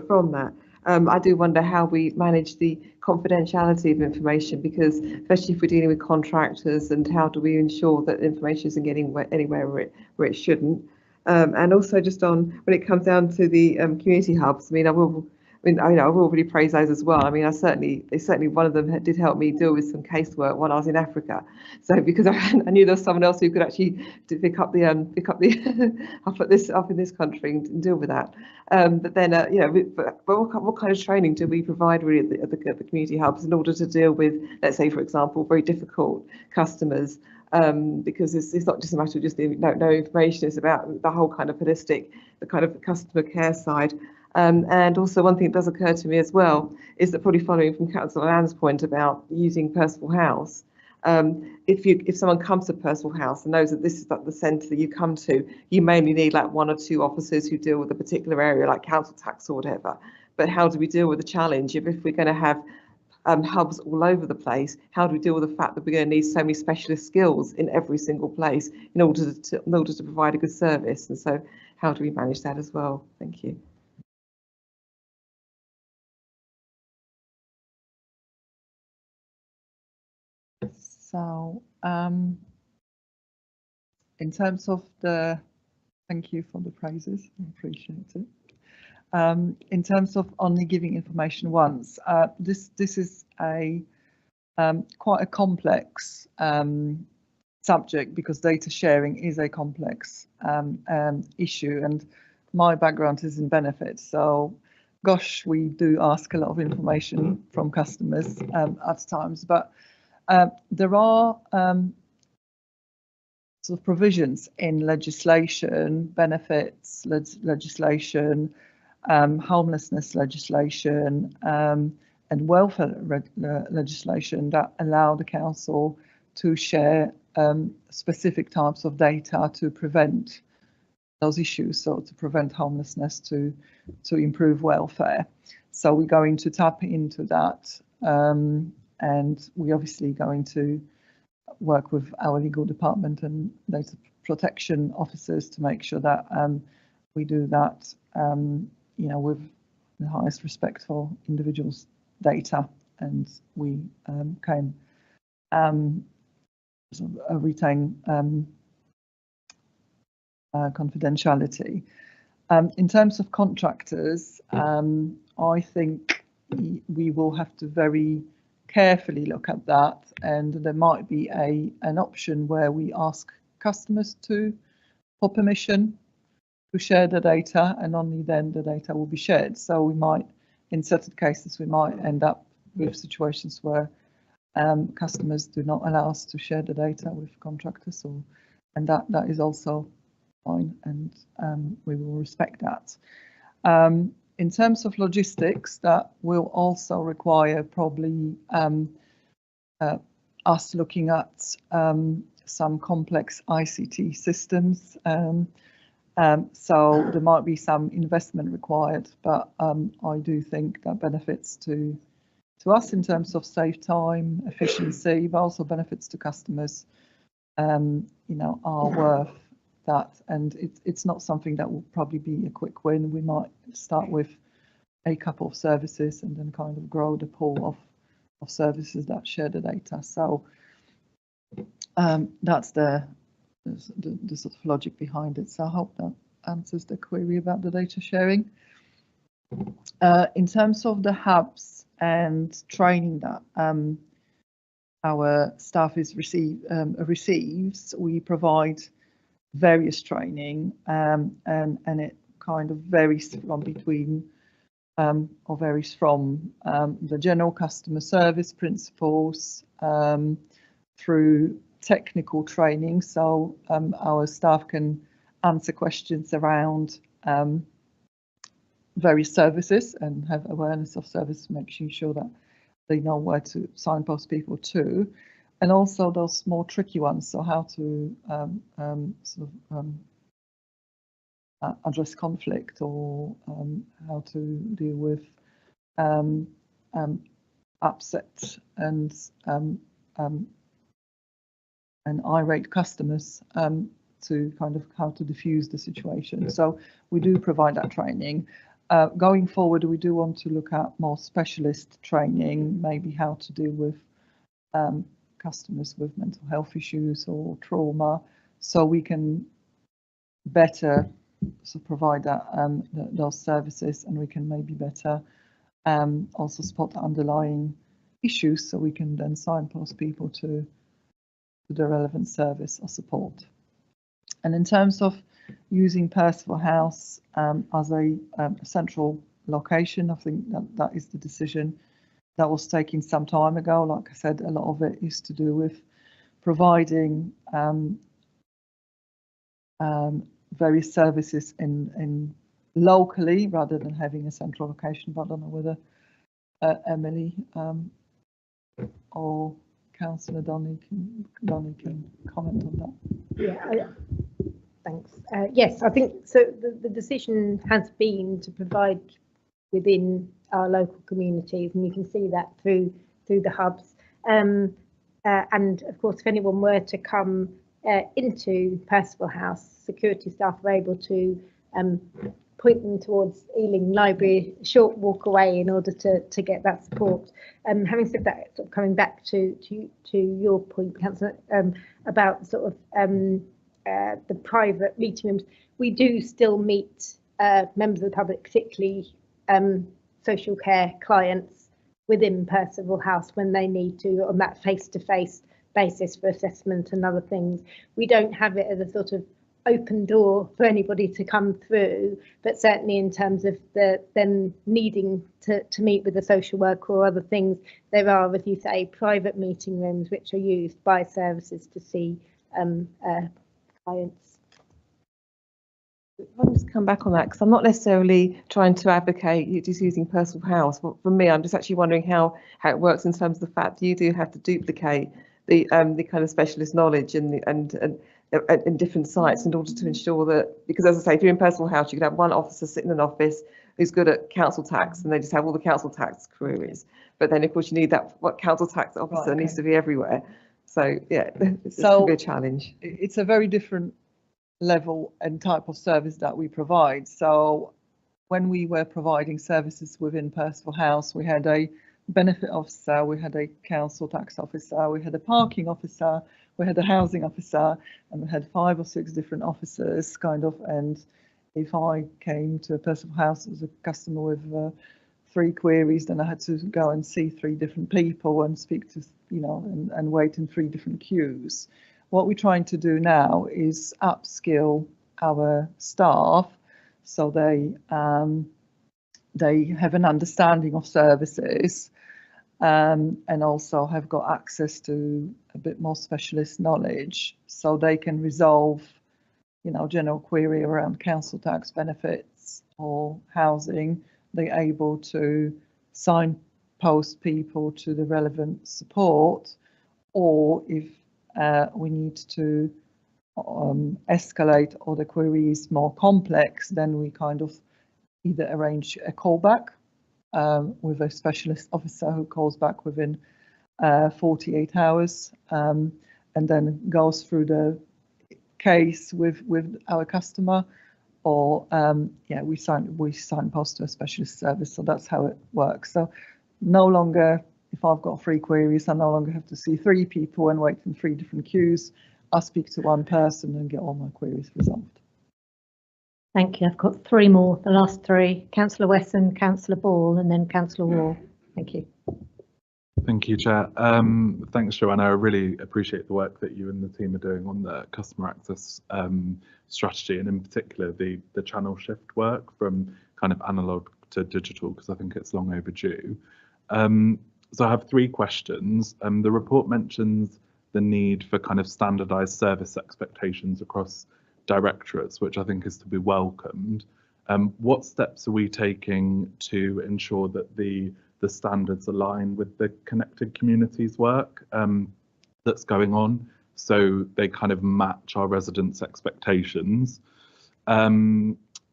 from that, I do wonder how we manage the confidentiality of information, because especially if we're dealing with contractors, and how do we ensure that information isn't getting anywhere where it shouldn't. And also just on when it comes down to the community hubs, I will really praise those as well. I mean, certainly one of them did help me deal with some casework when I was in Africa. So because I knew there was someone else who could actually pick up the up in this country and deal with that. But then but what kind of training do we provide really at the community hubs in order to deal with, let's say, for example, very difficult customers? Because it's not just a matter of just no information, it's about the whole kind of holistic, the kind of customer care side. And also one thing that does occur to me as well is that, probably following from Councillor Ann's point about using Percival House, If someone comes to Percival House and knows that this is like the centre that you come to, you may only need like 1 or 2 officers who deal with a particular area, like council tax or whatever. But how do we deal with the challenge if we're going to have hubs all over the place? How do we deal with the fact that we're going to need so many specialist skills in every single place in order to provide a good service? And so, how do we manage that as well? Thank you. So, in terms of thank you for the praises, I appreciate it. In terms of only giving information once, this is a quite a complex subject, because data sharing is a complex issue, and my background is in benefits, so gosh, we do ask a lot of information from customers at times, but there are sort of provisions in legislation, benefits legislation, homelessness legislation, and welfare legislation that allow the council to share specific types of data to prevent those issues, so to prevent homelessness, to improve welfare. So we're going to tap into that, and we're obviously going to work with our legal department and data protection officers to make sure that we do that, you know, with the highest respect for individuals' data, and we can sort of retain confidentiality. In terms of contractors, I think we will have to very carefully look at that, and there might be an option where we ask customers for permission to share the data, and only then the data will be shared. So we might, in certain cases, we might end up with situations where customers do not allow us to share the data with contractors, and that is also fine, and we will respect that. In terms of logistics, that will also require probably us looking at some complex ICT systems. So there might be some investment required, but I do think that benefits to us in terms of save time, efficiency, but also benefits to customers, you know, are worth that, and it's not something that will probably be a quick win. We might start with a couple of services and then kind of grow the pool of services that share the data. So that's the sort of logic behind it. So I hope that answers the query about the data sharing. In terms of the hubs and training that our staff receives, we provide various training, and it kind of varies from the general customer service principles through technical training. So our staff can answer questions around various services and have awareness of service, making sure that they know where to signpost people to, and also those more tricky ones, so how to address conflict, or how to deal with upset and irate customers, to kind of how to diffuse the situation. So we do provide that training. Going forward, we do want to look at more specialist training, maybe how to deal with customers with mental health issues or trauma, so we can better provide that those services, and we can maybe better also spot the underlying issues, so we can then signpost people to the relevant service or support. And in terms of using Percival House as a central location, I think that is the decision that was taken some time ago. Like I said, a lot of it is to do with providing various services in locally rather than having a central location. But I don't know whether Emily or Councillor Donny can comment on that. Yeah, thanks. Yes, I think so. The decision has been to provide within our local communities, and you can see that through the hubs. And of course, if anyone were to come into Percival House, security staff are able to point them towards Ealing Library, a short walk away, in order to get that support. Having said that, sort of coming back to your point, Councillor, about sort of the private meeting rooms, we do still meet members of the public, particularly social care clients within Percival House when they need to, on that face-to-face basis for assessment and other things. We don't have it as a sort of open door for anybody to come through, but certainly in terms of them needing to meet with a social worker or other things, there are, as you say, private meeting rooms which are used by services to see clients. I'll just come back on that because I'm not necessarily trying to advocate just using Percival House. For me, I'm just actually wondering how it works in terms of the fact that you do have to duplicate the kind of specialist knowledge and in different sites in order to ensure that, because as I say, if you're in Percival House, you could have one officer sitting in an office who's good at council tax and they just have all the council tax queries. But then of course you need that council tax officer needs to be everywhere. So yeah, it could be a challenge. It's a very different level and type of service that we provide. So when we were providing services within Percival House, we had a benefit officer, we had a council tax officer, we had a parking officer, we had a housing officer, and we had 5 or 6 different officers kind of. And if I came to Percival House as a customer with 3 queries, then I had to go and see 3 different people and speak to, and wait in 3 different queues. What we're trying to do now is upskill our staff so they have an understanding of services and also have got access to a bit more specialist knowledge so they can resolve, general query around council tax benefits or housing. They're able to signpost people to the relevant support, or if we need to escalate or the query is more complex, then we kind of either arrange a callback with a specialist officer who calls back within 48 hours and then goes through the case with our customer, or we signpost to a specialist service. So that's how it works. So no longer, if I've got 3 queries, I no longer have to see 3 people and wait in 3 different queues. I speak to one person and get all my queries resolved. Thank you. I've got 3 more, the last 3, Councillor Wesson, Councillor Ball, and then Councillor Wall. Thank you. Thank you, Chair. Thanks, Joanna. I really appreciate the work that you and the team are doing on the customer access strategy, and in particular the channel shift work from kind of analog to digital, because I think it's long overdue. So I have 3 questions. The report mentions the need for kind of standardised service expectations across directorates, which I think is to be welcomed. What steps are we taking to ensure that the standards align with the connected communities work that's going on, so they kind of match our residents' expectations?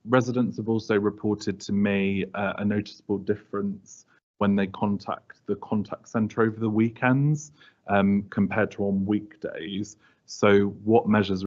Residents have also reported to me a noticeable difference when they contact the contact centre over the weekends compared to on weekdays. So what measures